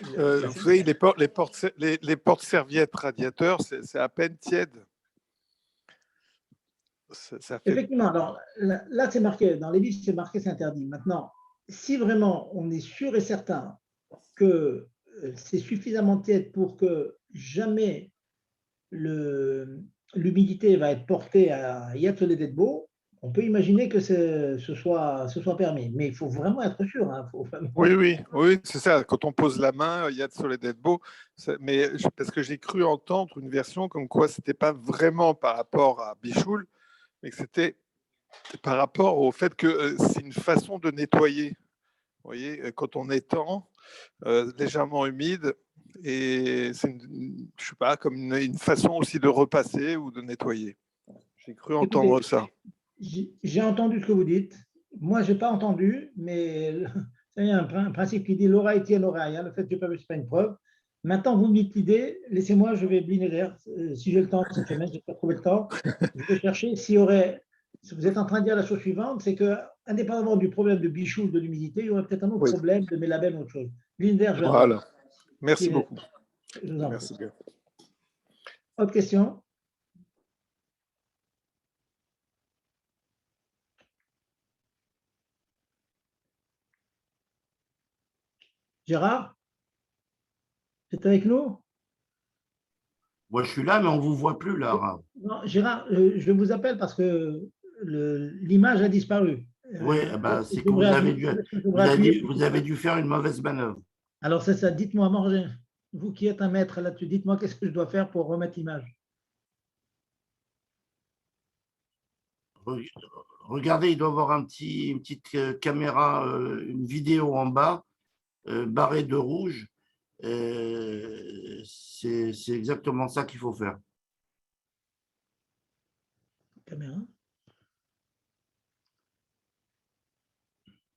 Vous savez, les porte-serviettes radiateurs, c'est à peine tiède. Ça fait... Effectivement, alors là, c'est marqué, dans les livres, c'est marqué, c'est interdit. Maintenant, si vraiment on est sûr et certain que c'est suffisamment tiède pour que jamais l'humidité va être portée à Yad Soledetbo, on peut imaginer que ce soit permis. Mais il faut vraiment être sûr. Hein, Oui, c'est ça. Quand on pose la main, Yad Soledetbo, mais parce que j'ai cru entendre une version comme quoi ce n'était pas vraiment par rapport à Bichoul, mais que c'était par rapport au fait que c'est une façon de nettoyer. Vous voyez, quand on étend, légèrement humide, et c'est, je sais pas, comme une façon aussi de repasser ou de nettoyer. J'ai cru entendre ça. J'ai entendu ce que vous dites. Moi, je n'ai pas entendu, mais il y a un principe qui dit l'oreille tient l'oreille. Hein, le fait que je n'ai pas vu, ce n'est pas une preuve. Maintenant, vous me dites l'idée, laissez-moi, je vais bliner l'air. Si j'ai le temps, cette semaine, je n'ai pas trouvé le temps. Je vais chercher s'il y aurait. Si vous êtes en train de dire la chose suivante, c'est que, indépendamment du problème de bichou, de l'humidité, il y aurait peut-être un autre problème de mélabène ou autre chose. Blinder, je vais Voilà. Merci beaucoup. Je vous en prie. Merci bien. Autre question? Gérard? C'est avec nous? Moi, je suis là, mais on ne vous voit plus, là, Rav. Non, Gérard, je vous appelle parce que l'image a disparu. Oui, c'est que vous avez dû faire une mauvaise manœuvre. Alors, c'est ça. Dites-moi, Morgin, vous qui êtes un maître là-dessus, dites-moi qu'est-ce que je dois faire pour remettre l'image. Regardez, il doit y avoir une petite caméra, une vidéo en bas, barrée de rouge. C'est exactement ça qu'il faut faire. Caméra.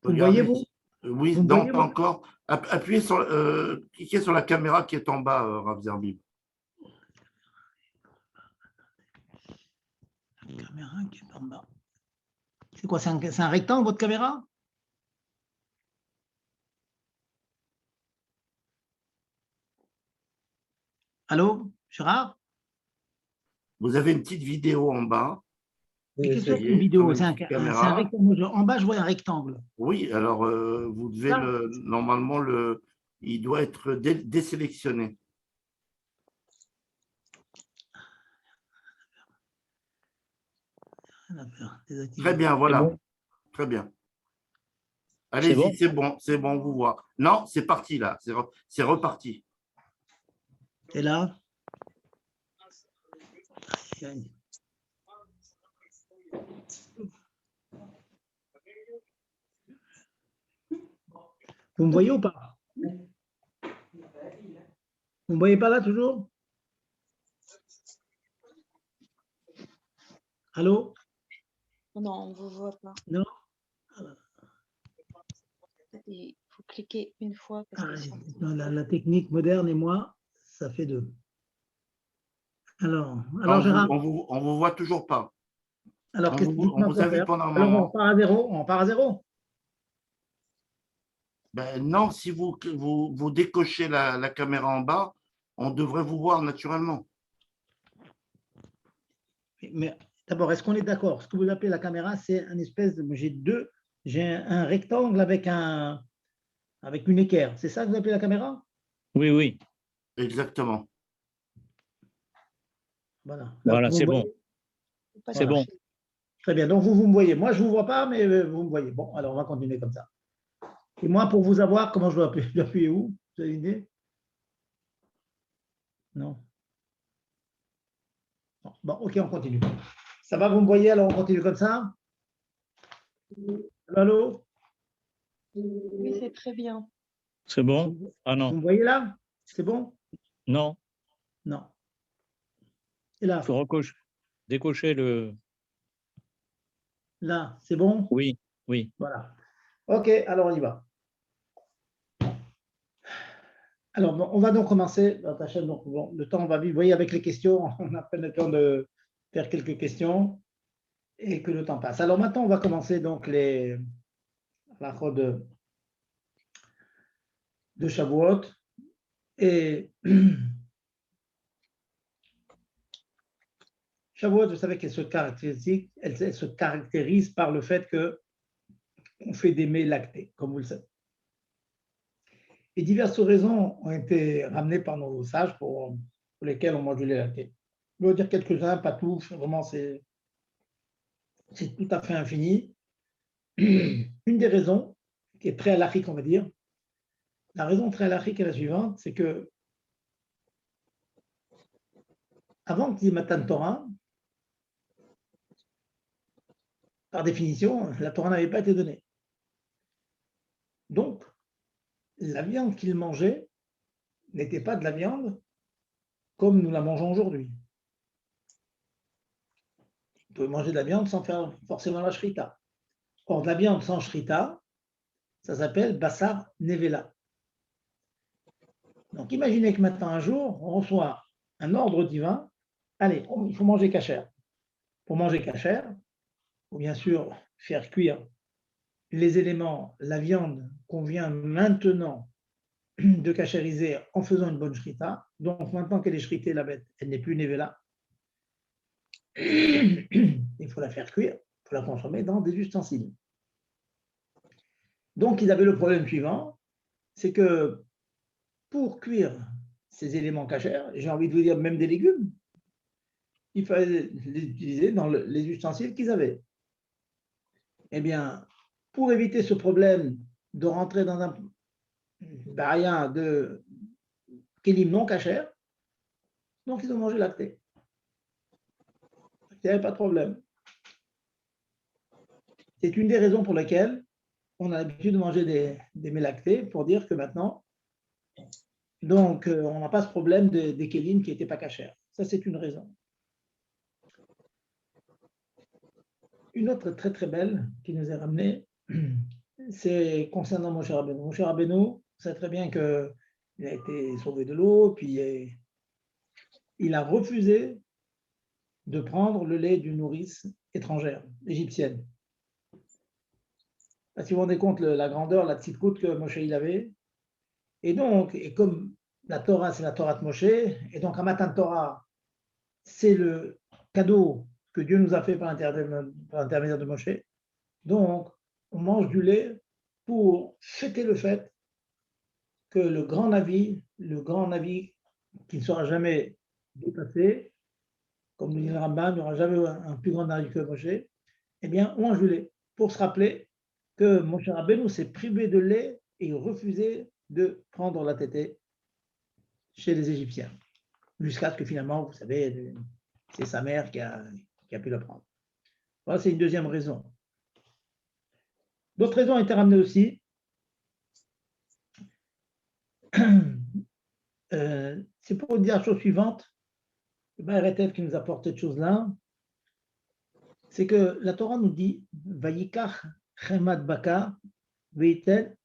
Vous voyez, vous? Oui, vous non, pas encore. Appuyez sur, cliquez sur la caméra qui est en bas, Rav Zerbib. La caméra qui est en bas. C'est quoi? C'est un rectangle, votre caméra? Allô, Gérard? Vous avez une petite vidéo en bas. Mais qu'est-ce que Ça c'est y qu'une est, vidéo? on a C'est une un, petite c'est un caméra. rectangle. En bas, je vois un rectangle. Oui, alors vous devez Ça, normalement, il doit être désélectionné. rien à faire, désactiver. Très bien, C'est voilà. bon? Très bien. C'est Allez-y, bon? c'est bon, on vous voit. Non, c'est parti là, c'est reparti. Et là? Vous me voyez ou pas? Vous ne me voyez pas là toujours? Allô? Non, on ne vous voit pas. Non? Il faut cliquer une fois. Parce Ah, que sinon- non, la technique moderne et moi, ça fait deux. Alors On Gérard, vous voit toujours pas. alors On dites-moi vous quoi a vu faire. pendant un Alors on moment. part à zéro, on part à zéro. Ben non, si vous décochez la caméra en bas, on devrait vous voir naturellement. Mais d'abord, est-ce qu'on est d'accord? Ce que vous appelez la caméra, c'est un espèce de. J'ai un rectangle avec une équerre. C'est ça que vous appelez la caméra? Oui, oui. Exactement. Voilà. Là, Voilà, vous me c'est voyez? bon. Pas C'est Voilà. bon. Très bien. Donc, vous me voyez. Moi, je ne vous vois pas, mais vous me voyez. Bon, alors on va continuer comme ça. Et moi, pour vous avoir, comment je dois appuyer? Je dois appuyer où? Vous avez une idée? Non. Bon, ok, on continue. Ça va, vous me voyez? Alors, on continue comme ça? Allô? Oui, c'est très bien. C'est bon? Ah Vous non. me voyez là? C'est bon? Non. Non. Et là? Il faut décocher le. Là, c'est bon? Oui, oui. Voilà. Ok, alors on y va. Alors, bon, on va donc commencer. Donc, bon, le temps va vite. Vous voyez, avec les questions, on a peine le temps de faire quelques questions et que le temps passe. Alors maintenant, on va commencer donc la chod de Shavuot. Et Shavuot, vous savez qu'elle se caractérise par le fait qu'on fait des mets lactés, comme vous le savez. Et diverses raisons ont été ramenées par nos sages pour lesquelles on mange du lait lacté. Je vais dire quelques-uns, pas tous, vraiment c'est tout à fait infini. Une des raisons qui est très halachique, on va dire, la raison très halachique est la suivante, c'est que avant qu'il y ait Matan Torah, par définition, la Torah n'avait pas été donnée. Donc, la viande qu'il mangeait n'était pas de la viande comme nous la mangeons aujourd'hui. On peut manger de la viande sans faire forcément la shrita. Or, de la viande sans shrita, ça s'appelle Bassar Nevela. Donc, imaginez que maintenant, un jour, on reçoit un ordre divin. Allez, il faut manger cachère. Pour manger cachère, il faut bien sûr faire cuire les éléments, la viande qu'on vient maintenant de cachériser en faisant une bonne shrita. Donc, maintenant qu'elle est shritée, la bête, elle n'est plus nevela. Il faut la faire cuire, il faut la consommer dans des ustensiles. Donc, ils avaient le problème suivant, c'est que pour cuire ces éléments cachers, j'ai envie de vous dire même des légumes, il fallait les utiliser dans les ustensiles qu'ils avaient. Eh bien, pour éviter ce problème de rentrer dans un barrière de kélim non cachère, donc ils ont mangé lacté. Il n'y avait pas de problème. C'est une des raisons pour lesquelles on a l'habitude de manger des mets lactés pour dire que maintenant, donc, on n'a pas ce problème des kélim qui n'étaient pas cachères. Ça, c'est une raison. Une autre très très belle qui nous est ramenée, c'est concernant Moshe Rabbeinu. Moshe Rabbeinu, vous savez très bien qu'il a été sauvé de l'eau, puis il a refusé de prendre le lait d'une nourrice étrangère, égyptienne. Si vous vous rendez compte la grandeur, la petite côte que Moshe il avait. Et donc, et comme la Torah, c'est la Torah de Moshe, et donc un matin de Torah, c'est le cadeau que Dieu nous a fait par l'intermédiaire de Moshe. Donc, on mange du lait pour fêter le fait que le grand Navi qui ne sera jamais dépassé, comme nous dit le Rambam, il n'y aura jamais un plus grand Navi que Moshe, eh bien, on mange du lait pour se rappeler que Moshe Rabbeinu s'est privé de lait et refusait de prendre la tétée chez les Égyptiens. Jusqu'à ce que finalement, vous savez, c'est sa mère qui a pu le prendre. Voilà, c'est une deuxième raison. D'autres raisons ont été ramenées aussi. C'est pour dire la chose suivante, le Baeretev qui nous apporte cette chose-là, c'est que la Torah nous dit Vayikach Chemad Bakar Veitel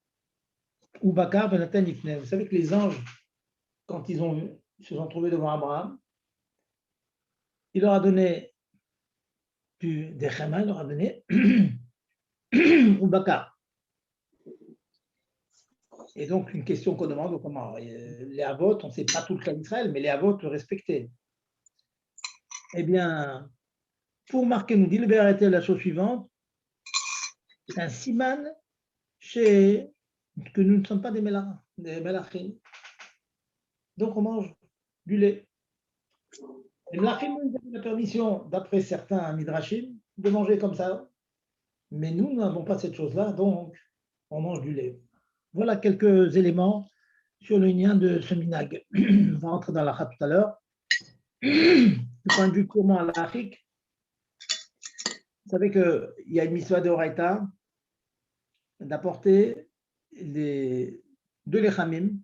ou Bakar Venaten Ifne. Vous savez que les anges, quand ils se sont trouvés devant Abraham, il leur a donné des Chema, il leur a donné ou Bakar. Et donc, une question qu'on demande, comment les Avot, on ne sait pas tout le cas d'Israël, mais les Avot le respectaient. Eh bien, pour marquer, nous dit le Béarité la chose suivante, c'est un siman que nous ne sommes pas des Melachim. Donc, on mange du lait. Les Melachim nous donnent la permission, d'après certains Midrashim, de manger comme ça. Mais nous n'avons pas cette chose-là, donc on mange du lait. Voilà quelques éléments sur le lien de ce minag. On va rentrer dans l'Achat tout à l'heure. Du point de vue purement halachique, vous savez qu'il y a une mitzvah de Horaïta d'apporter de l'echamim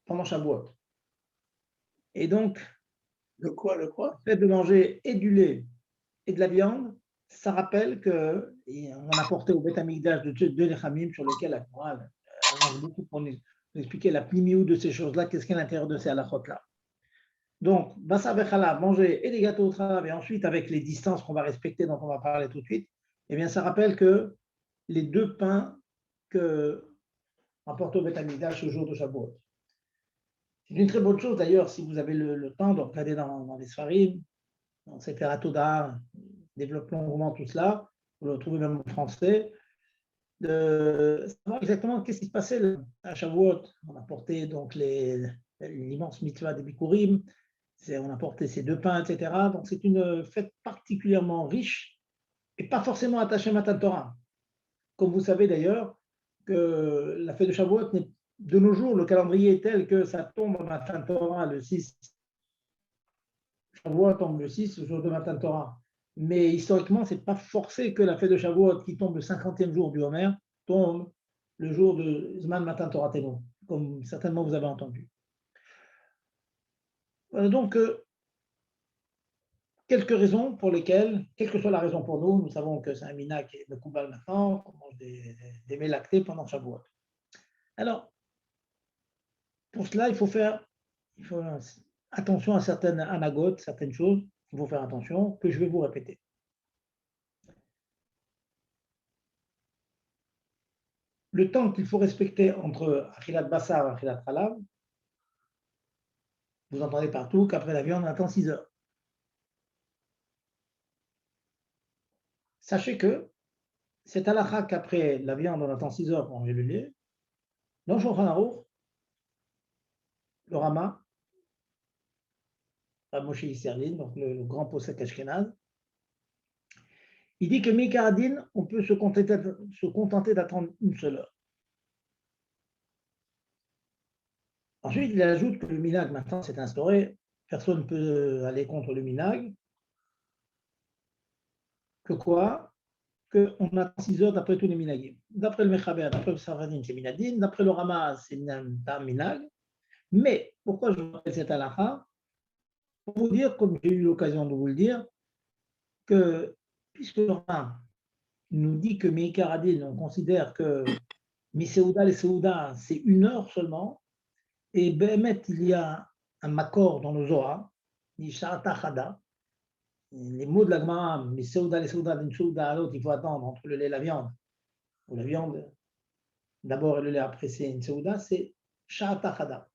pendant Shavuot. Et donc, le fait de manger et du lait et de la viande, ça rappelle qu'on apportait au Beth Amikdash de l'echamim sur lequel la Torah avance beaucoup pour nous expliquer la plimiou de ces choses-là, qu'est-ce qu'il y a à l'intérieur de ces halachot-là. Donc, Bassa Bechala, manger et des gâteaux au travail, et ensuite avec les distances qu'on va respecter, dont on va parler tout de suite, eh bien, ça rappelle que les deux pains que apporte au Beth Amikdash au jour de Shavuot. C'est une très bonne chose d'ailleurs, si vous avez le temps de regarder dans les Sfarim, dans Sefer HaTodah, développement longuement tout cela, vous le retrouvez même en français, de savoir exactement qu'est-ce qui se passait à Shavuot. On a porté donc l'immense mitzvah des Bikurim, on a porté ces deux pains, etc. Donc c'est une fête particulièrement riche et pas forcément attachée à Matan Torah. Comme vous savez d'ailleurs que la fête de Shavuot, de nos jours, le calendrier est tel que ça tombe à Matan Torah le 6. Shavuot tombe le 6, le jour de Matan Torah. Mais historiquement, ce n'est pas forcé que la fête de Shavuot, qui tombe le 50e jour du Homer, tombe le jour de Zman Matan Torah Teno, comme certainement vous avez entendu. Donc, quelques raisons pour lesquelles, quelle que soit la raison pour nous savons que c'est un mina qui est le Koubal maintenant, qu'on mange des mets lactés pendant Shavuot. Alors, pour cela, il faut faire attention à certaines anagotes, certaines choses, il faut faire attention, que je vais vous répéter. Le temps qu'il faut respecter entre Achilat Bassar et Achilat Halav, vous entendez partout qu'après la viande, on attend 6 heures. Sachez que c'est halakha qu'après la viande, on attend 6 heures pour manger le lait. Dans Shulchan Aruch, le Rama, Moshe Isserlin, donc le grand posek Ashkenaz, il dit que Mikadin, on peut se contenter d'attendre une seule heure. Ensuite, il ajoute que le minag, maintenant, s'est instauré. Personne ne peut aller contre le minag. Que quoi? Qu'on attend 6 heures d'après tous les minagim. D'après le Mechaber, d'après le Saradim, c'est minadin. D'après le Rama, c'est un minag. Mais pourquoi je vous rappelle cette halakha? Pour vous dire, comme j'ai eu l'occasion de vous le dire, que puisque le Rama nous dit que Meikaradin, on considère que Miseuda, les Seuda, c'est 1 heure seulement. Et Behemet, il y a un makor dans le Zohar, Nishata Chada. Les mots de la Gemara, mais Seuda, les Seuda, d'une Seuda à l'autre, il faut attendre entre le lait et la viande. Ou la viande, d'abord et le lait après, c'est une Seuda, c'est Shata Chada.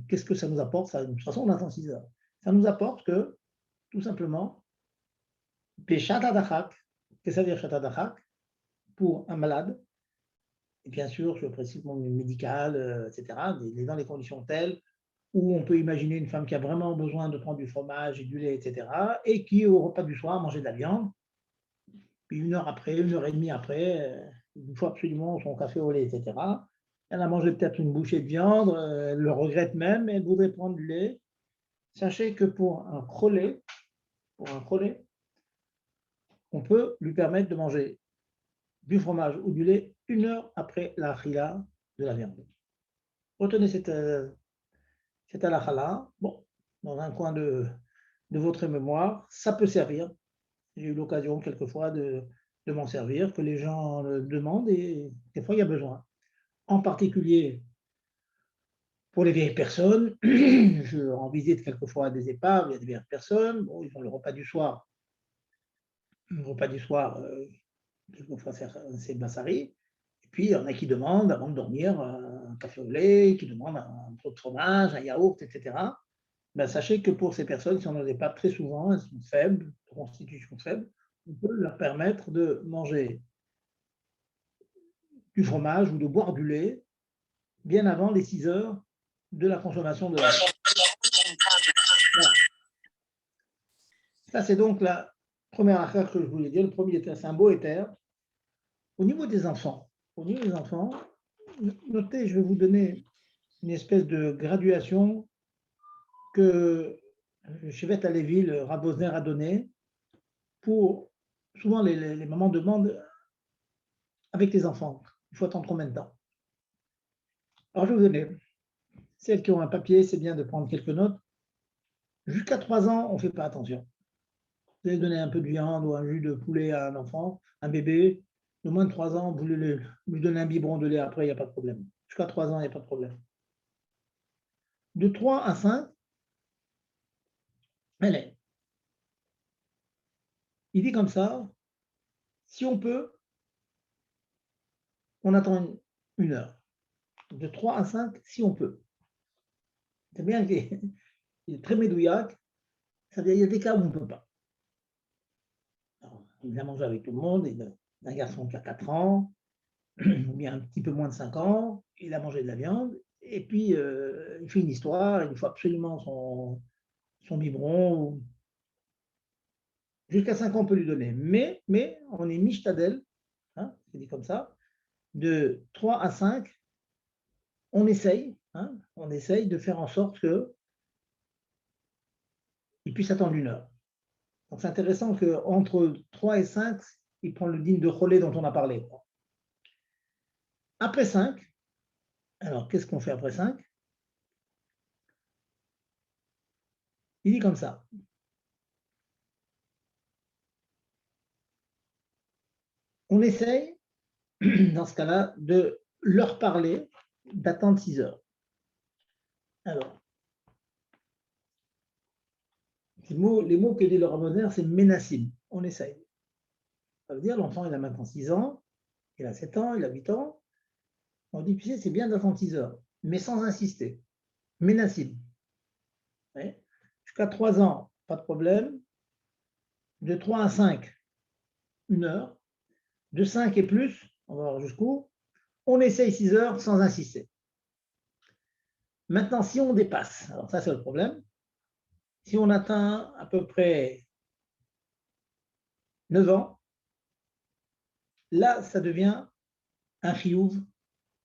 Qu'est-ce que ça nous apporte ça? De toute façon, on attend 6 heures. Ça nous apporte que, tout simplement, Peshat Adachak, qu'est-ce que ça veut dire Peshat Adachak? Pour un malade, et bien sûr, je précise mon médical, etc., dans des conditions telles où on peut imaginer une femme qui a vraiment besoin de prendre du fromage et du lait, etc., et qui, au repas du soir, mangeait de la viande, puis 1 heure après, 1 heure et demie après, il faut absolument son café au lait, etc. Elle a mangé peut-être une bouchée de viande, elle le regrette même, et elle voudrait prendre du lait. Sachez que pour un crollet, on peut lui permettre de manger du fromage ou du lait 1 heure après la khila de la viande. Retenez cette halakha-là, bon, dans un coin de votre mémoire, ça peut servir. J'ai eu l'occasion quelquefois de m'en servir, que les gens le demandent et des fois il y a besoin. En particulier pour les vieilles personnes, je en visite quelquefois des EHPAD, il y a des vieilles personnes, bon, ils ont le repas du soir. Le repas du soir, quelquefois c'est Bassari. Et puis il y en a qui demandent avant de dormir un café au lait, qui demandent un pot de fromage, un yaourt, etc. Ben, sachez que pour ces personnes, si on n'en est pas très souvent, elles sont faibles, de constitution faible, on peut leur permettre de manger du fromage ou de boire du lait bien avant les 6 heures de la consommation de la viande. Voilà. Ça, c'est donc la première affaire que je voulais dire. Le premier éther, c'est un beau éther. Au niveau des enfants, notez, je vais vous donner une espèce de graduation que Shevet Halevi, le Rav Wosner, a donnée pour, souvent les mamans demandent avec les enfants, il faut attendre combien de temps? Alors je vais vous donner, celles qui ont un papier, c'est bien de prendre quelques notes. Jusqu'à 3 ans, on ne fait pas attention. Vous allez donner un peu de viande ou un jus de poulet à un enfant, un bébé, de moins de 3 ans, vous lui donnez un biberon de lait après, il n'y a pas de problème. Jusqu'à 3 ans, il n'y a pas de problème. De 3 à 5, il dit comme ça, si on peut, on attend 1 heure. De 3 à 5, si on peut. C'est bien qu'il est très médouillac, c'est-à-dire qu'il y a des cas où on ne peut pas. Alors, il a mangé avec tout le monde, un garçon qui a 4 ans, ou bien un petit peu moins de 5 ans, il a mangé de la viande, et puis il fait une histoire, il faut absolument son biberon. Jusqu'à 5 ans, on peut lui donner. Mais on est mishtadel, hein, c'est dit comme ça, de 3 à 5, on essaye de faire en sorte qu'il puisse attendre 1 heure. Donc c'est intéressant qu'entre 3 et 5, il prend le digne de Cholé dont on a parlé. Après 5, alors qu'est-ce qu'on fait après 5? Il dit comme ça. On essaye, dans ce cas-là, de leur parler d'attendre 6 heures. Alors, les mots que dit le Rav Wosner, c'est menassim. On essaye. Ça veut dire l'enfant, il a maintenant 6 ans, il a 7 ans, il a 8 ans. On dit, tu sais, c'est bien d'attendre 6 heures, mais sans insister. Menassim. Jusqu'à 3 ans, pas de problème. De 3 à 5, 1 heure. De 5 et plus, on va voir jusqu'où, on essaye 6 heures sans insister. Maintenant, si on dépasse, alors ça c'est le problème, si on atteint à peu près 9 ans, là, ça devient un chiyuv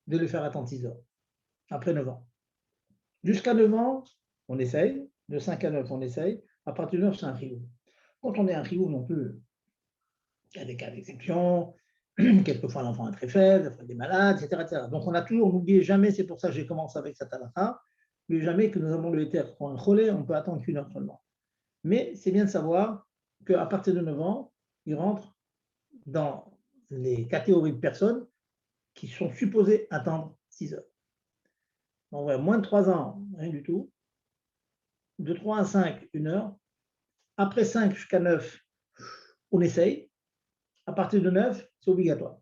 de le faire attendre 6 heures, après 9 ans. Jusqu'à 9 ans, on essaye, de 5 à 9, on essaye, à partir de 9, c'est un chiyuv. Quand on est un chiyuv non plus, il y a des cas d'exception, quelquefois l'enfant est très faible, il est malade, etc. Donc on a toujours, n'oubliez jamais, c'est pour ça que j'ai commencé avec cette halakha, n'oubliez jamais que nous avons le éther pour un cholé, on peut attendre qu'1 heure seulement. Mais c'est bien de savoir qu'à partir de 9 ans, il rentre dans les catégories de personnes qui sont supposées attendre 6 heures. Donc ouais, moins de 3 ans, rien du tout. De 3 à 5, 1 heure. Après 5 jusqu'à 9, on essaye. À partir de 9, c'est obligatoire.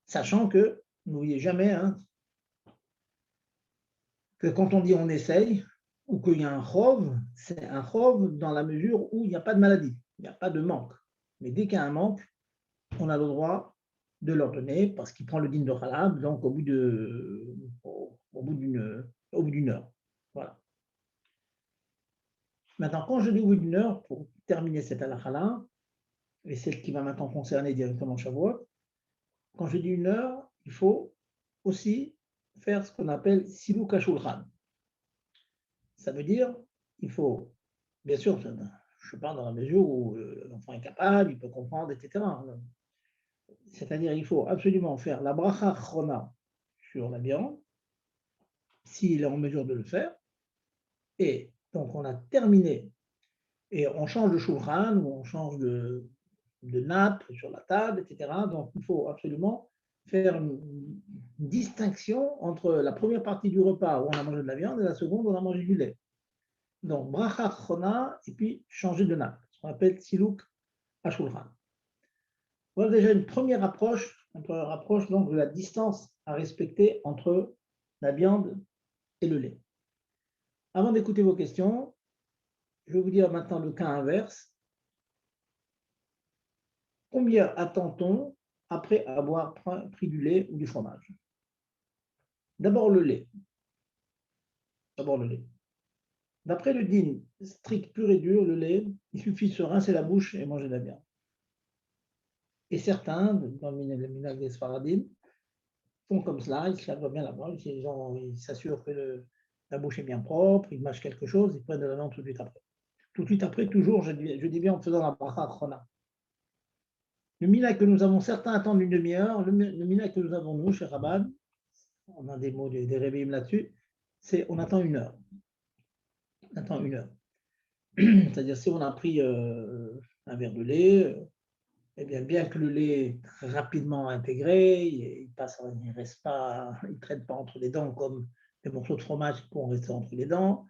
Sachant que, n'oubliez jamais, que quand on dit on essaye, ou qu'il y a un chov, c'est un chov dans la mesure où il n'y a pas de maladie, il n'y a pas de manque. Mais dès qu'il y a un manque, on a le droit de leur donner parce qu'il prend le din de halab, donc au bout d'une heure. Voilà. Maintenant, quand je dis au bout d'une heure, pour terminer cette halakha-là, et celle qui va maintenant concerner directement Shavuot, quand je dis une heure, il faut aussi faire ce qu'on appelle siluk hashulchan. Ça veut dire, il faut, bien sûr, je parle dans la mesure où l'enfant est capable, il peut comprendre, etc. C'est-à-dire, il faut absolument faire la bracha chrona sur la viande, s'il est en mesure de le faire. Et donc, on a terminé. Et on change de shulchan, ou on change de nappe sur la table, etc. Donc, il faut absolument faire une distinction entre la première partie du repas où on a mangé de la viande et la seconde où on a mangé du lait. Donc, bracha chona, et puis changer de nappe, ce qu'on appelle siluk hashulchan. Voilà déjà une première approche donc, de la distance à respecter entre la viande et le lait. Avant d'écouter vos questions, je vais vous dire maintenant le cas inverse. Combien attend-on après avoir pris du lait ou du fromage? D'abord le lait. D'après le din strict pur et dur, le lait, il suffit de se rincer la bouche et manger de la viande. Et certains, dans le minhag des Sfaradim, font comme cela, ils se lavent bien la bouche, ils s'assurent que la bouche est bien propre, ils mâchent quelque chose, ils prennent de la viande tout de suite après. Tout de suite après, toujours, je dis bien en faisant la bracha chona. Le minhag que nous avons, certains attendent une demi-heure, le minhag que nous avons, nous, chez Rabbad, on a des mots, des réveils là-dessus, c'est on attend une heure. On attend une heure. C'est-à-dire, si on a pris un verre de lait, eh bien que le lait est rapidement intégré, il ne reste pas, il ne traîne pas entre les dents comme des morceaux de fromage qui pourront rester entre les dents.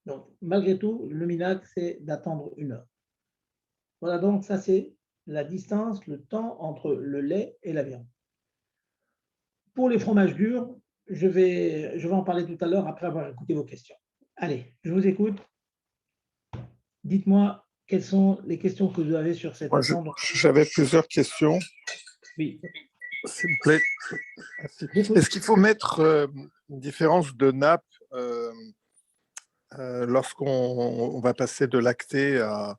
Donc, malgré tout, le minhag, c'est d'attendre une heure. Voilà, donc ça, c'est la distance, le temps entre le lait et la viande. Pour les fromages durs, je vais en parler tout à l'heure après avoir écouté vos questions. Allez, je vous écoute. Dites-moi quelles sont les questions que vous avez sur cette attente. J'avais plusieurs questions. Oui. S'il vous plaît. Est-ce qu'il faut mettre une différence de nappe lorsqu'on va passer de lacté à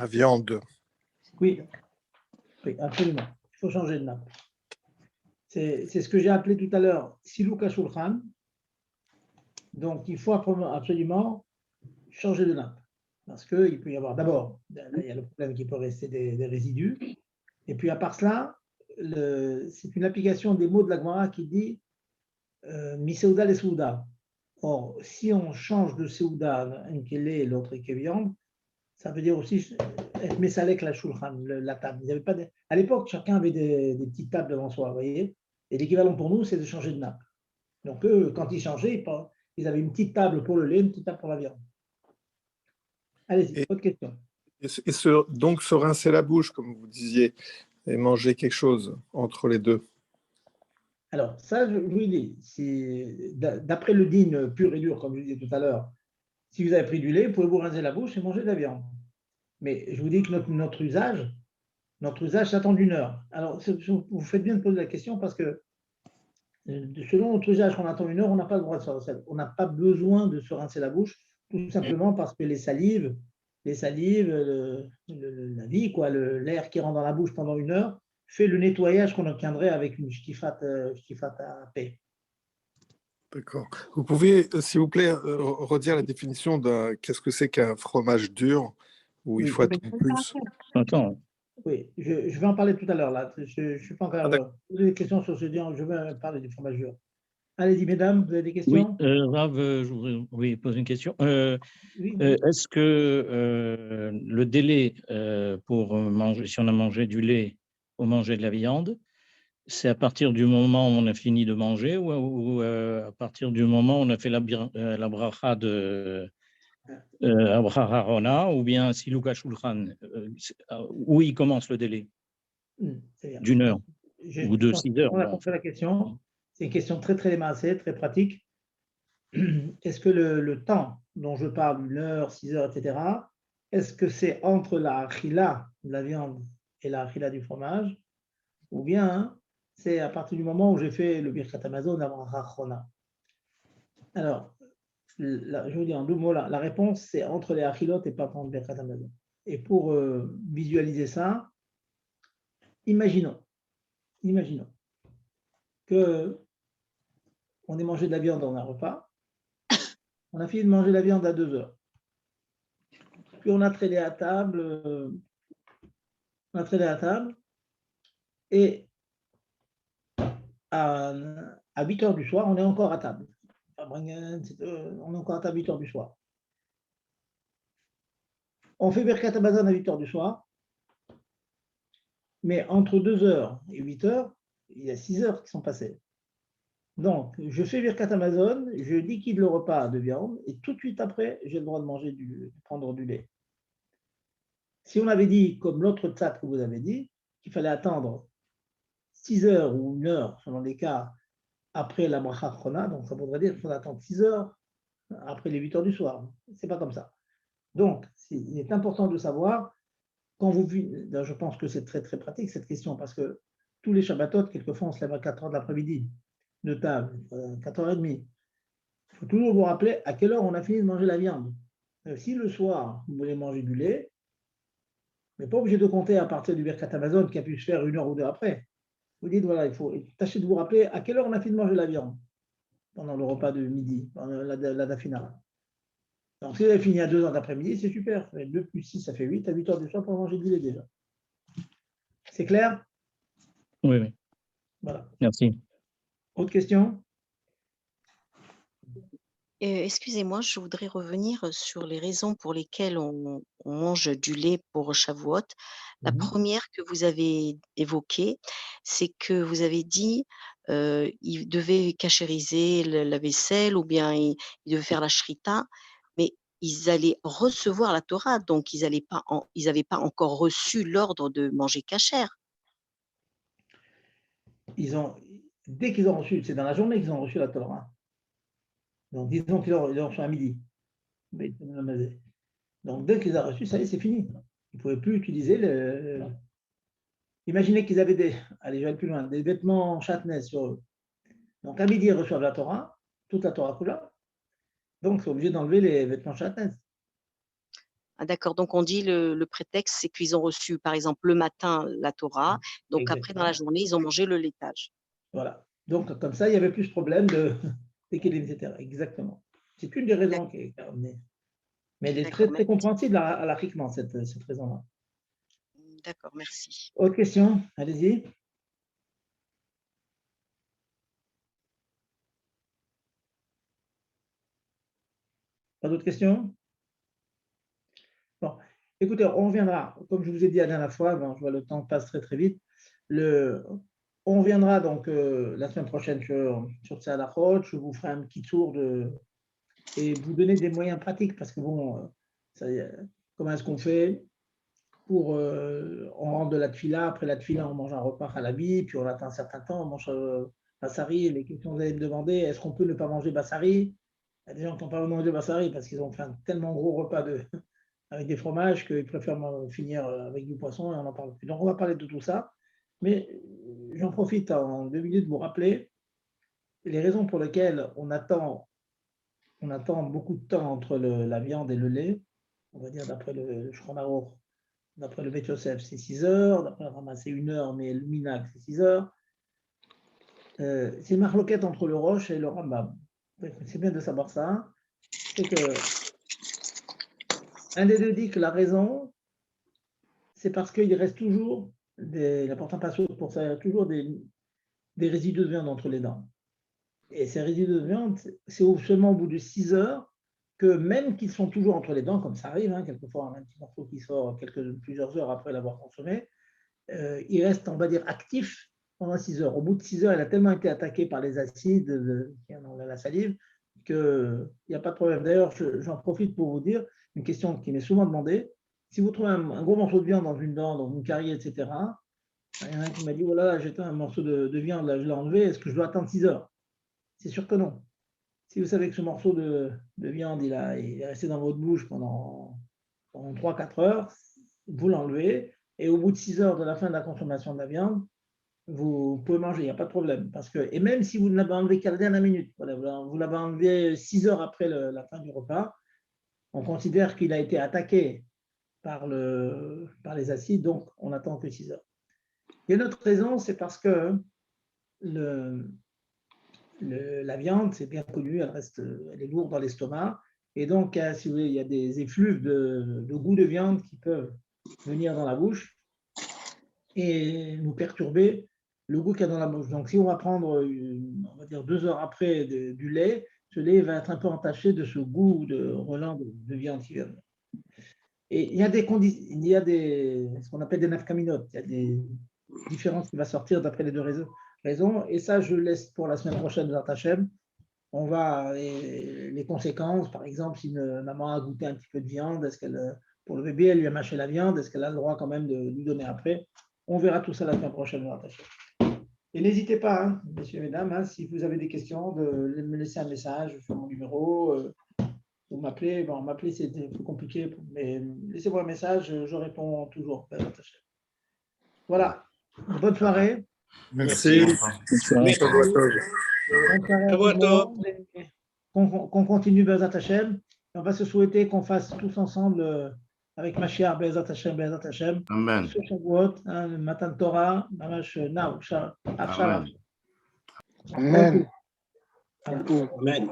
viande? Oui, absolument. Il faut changer de nappe. C'est ce que j'ai appelé tout à l'heure siluk hashulchan. Donc, il faut absolument changer de nappe. Parce qu'il peut y avoir d'abord, il y a le problème qu'il peut rester des résidus. Et puis, à part cela, c'est une application des mots de la Gemara qui dit mi-seouda les seouda. Or, si on change de seouda, une qui est lait et l'autre qui est viande, ça veut dire aussi être mesalek la shulchan, la table. Ils avaient pas à l'époque, chacun avait des petites tables devant soi, vous voyez. Et l'équivalent pour nous, c'est de changer de nappe. Donc, eux, quand ils changeaient, ils avaient une petite table pour le lait, une petite table pour la viande. Allez-y, autre question. Donc, se rincer la bouche, comme vous disiez, et manger quelque chose entre les deux. Alors, ça, je vous dis, d'après le din pur et dur, comme je disais tout à l'heure, si vous avez pris du lait, vous pouvez vous rincer la bouche et manger de la viande. Mais je vous dis que notre usage s'attend d'une heure. Alors, vous faites bien de poser la question parce que selon notre usage, qu'on attend une heure, on n'a pas le droit de se rincer. On n'a pas besoin de se rincer la bouche, tout simplement parce que les salives, la vie, l'air qui rentre dans la bouche pendant une heure, fait le nettoyage qu'on obtiendrait avec une shtifat à paix. D'accord. Vous pouvez, s'il vous plaît, redire la définition de qu'est-ce que c'est qu'un fromage dur où il faut attendre plus? Attends. Oui, je vais en parler tout à l'heure. Là. Je ne suis pas encore posé des questions sur ce dire, je vais parler du fromage dur. Allez-y, mesdames, vous avez des questions? Oui, Rav, je voudrais poser une question. Oui. Est-ce que le délai pour manger, si on a mangé du lait ou manger de la viande, c'est à partir du moment où on a fini de manger ou à partir du moment où on a fait la bracha de bracha rona ou bien siluk hashulchan, où il commence le délai? D'une heure ou de 6 heures. On a compris la question. C'est une question très, très démassée, très pratique. Est-ce que le temps dont je parle, 1 heure, 6 heures, etc., est-ce que c'est entre la achila de la viande et la achila du fromage, ou bien c'est à partir du moment où j'ai fait le Birkat Hamazon avant Rachona? Alors, je vous dis en 2 mots, la réponse, c'est entre les achilot et pas entre le Birkat Hamazon. Et pour visualiser ça, imaginons que on ait mangé de la viande dans un repas, on a fini de manger de la viande à 2 heures. Puis on a traîné à table, et à 8 heures du soir, on est encore à table. On est encore à table à 8 heures du soir. On fait Birkat Hamazon à 8 heures du soir, mais entre 2 heures et 8 heures, il y a 6 heures qui sont passées. Donc, je fais Birkat Hamazon, je liquide le repas de viande, et tout de suite après, j'ai le droit de prendre du lait. Si on avait dit, comme l'autre tzat que vous avez dit, qu'il fallait attendre 6 heures ou 1 heure, selon les cas, après la bracha chona, donc ça voudrait dire qu'il faudrait attendre 6 heures après les 8 heures du soir. C'est pas comme ça. Donc, il est important de savoir, quand vous vivez, je pense que c'est très très pratique cette question, parce que tous les Shabbatot, quelquefois on se lève à 4 heures de l'après-midi, de table, 4h30. Il faut toujours vous rappeler à quelle heure on a fini de manger la viande. Si le soir, vous voulez manger du lait, vous n'êtes pas obligé de compter à partir du Birkat Hamazon qui a pu se faire 1 heure ou 2 après. Vous dites, voilà, il faut tâcher de vous rappeler à quelle heure on a fini de manger la viande pendant le repas de midi, pendant la dafina. Donc, si vous avez fini à 2 heures d'après-midi, c'est super. 2 plus 6, ça fait 8. À 8 heures du soir, pour manger du lait déjà. C'est clair? Oui, oui. Voilà. Merci. Autre question? Excusez-moi, je voudrais revenir sur les raisons pour lesquelles on mange du lait pour Shavuot. La première que vous avez évoquée, c'est que vous avez dit ils devaient cachériser la vaisselle ou bien ils devaient faire la shrita, mais ils allaient recevoir la Torah, donc ils n'avaient pas encore reçu l'ordre de manger cachère. Dès qu'ils ont reçu, c'est dans la journée qu'ils ont reçu la Torah. Donc, disons qu'ils l'ont reçu à midi. Donc, dès qu'ils ont reçu, ça y est, c'est fini. Ils ne pouvaient plus utiliser le. Imaginez qu'ils avaient allez, je vais aller plus loin, des vêtements chatnez sur eux. Donc, à midi, ils reçoivent la Torah, toute la Torah Kula. Donc, c'est obligé d'enlever les vêtements chatnez. Ah, d'accord, donc on dit le prétexte, c'est qu'ils ont reçu, par exemple, le matin la Torah, donc Exactement. après, dans la journée, ils ont mangé le laitage. Voilà. Donc, comme ça, il n'y avait plus ce problème d'équilibre, etc. Exactement. C'est une des raisons qui est amenée. Mais elle est très, très compréhensible à la Rikman, cette raison-là. D'accord, merci. Autre question? Allez-y. Pas d'autres questions? Bon, écoutez, on reviendra, comme je vous ai dit la dernière fois, bon, je vois le temps passe très très vite. On reviendra donc la semaine prochaine sur Tzadachot. Je vous ferai un petit tour et vous donner des moyens pratiques parce que bon, comment est-ce qu'on fait pour on rentre de la tfila, après la tfila on mange un repas à la vie, puis on attend un certain temps, on mange bassari. Les questions que vous allez me demander, est-ce qu'on peut ne pas manger bassari? Il y a des gens qui n'ont pas mangé bassari parce qu'ils ont fait un tellement gros repas avec des fromages qu'ils préfèrent finir avec du poisson et on n'en parle plus. Donc on va parler de tout ça, mais j'en profite en 2 minutes de vous rappeler les raisons pour lesquelles on attend beaucoup de temps entre la viande et le lait. On va dire d'après le Shulchan Aruch, d'après le Beth Yosef, c'est 6 heures, d'après le Rama, c'est 1 heure, mais le Minag, c'est 6 heures. C'est une marloquette entre le Rosh et le Rambam. C'est bien de savoir ça. C'est que un des deux dit que la raison, c'est parce qu'il reste toujours l'important passage pour ça, il y a toujours des résidus de viande entre les dents. Et ces résidus de viande, c'est seulement au bout de 6 heures que même qu'ils sont toujours entre les dents, comme ça arrive, hein, quelquefois un petit morceau qui sort plusieurs heures après l'avoir consommé, il reste, on va dire, actif pendant 6 heures. Au bout de 6 heures, il a tellement été attaqué par les acides qui sont dans la salive qu'il n'y a pas de problème. D'ailleurs, j'en profite pour vous dire une question qui m'est souvent demandée. Si vous trouvez un gros morceau de viande dans une dent, dans une carie, etc., il y en a un qui m'a dit, oh là là, j'ai un morceau de viande, là, je l'ai enlevé, est-ce que je dois attendre 6 heures? C'est sûr que non. Si vous savez que ce morceau de viande, il est resté dans votre bouche pendant 3-4 heures, vous l'enlevez et au bout de 6 heures de la fin de la consommation de la viande, vous pouvez manger, il n'y a pas de problème. Et même si vous ne l'avez enlevé qu'à la dernière minute, voilà, vous l'avez enlevé 6 heures après la fin du repas, on considère qu'il a été attaqué par les acides, donc on attend que 6 heures. Il y a une autre raison, c'est parce que la viande, c'est bien connu, elle est lourde dans l'estomac, et donc, si vous voulez, il y a des effluves de goût de viande qui peuvent venir dans la bouche et nous perturber le goût qu'il y a dans la bouche. Donc, si on va prendre, on va dire 2 heures après du lait, ce lait va être un peu entaché de ce goût de relent de viande qui vient. Et il y a ce qu'on appelle des nafkaminotes, il y a des différences qui vont sortir d'après les deux raisons, et ça, je laisse pour la semaine prochaine de Hachem. On va, les conséquences, par exemple, si une maman a goûté un petit peu de viande, pour le bébé, elle lui a mâché la viande, est-ce qu'elle a le droit quand même de lui donner après? On verra tout ça la semaine prochaine. Et n'hésitez pas, hein, messieurs et mesdames, hein, si vous avez des questions, de me laisser un message sur mon numéro, ou m'appeler. Bon, m'appeler, c'est plus compliqué, mais laissez-moi un message, je réponds toujours. Voilà, bonne soirée. Merci. Bonne soirée à tout le monde. Qu'on continue Bezat Hashem. On va se souhaiter qu'on fasse tous ensemble avec Mashiach Bezat Hashem. Amen. Ce Shavuot, Matan Torah, Mamash Now, Amen. Amen. Amen.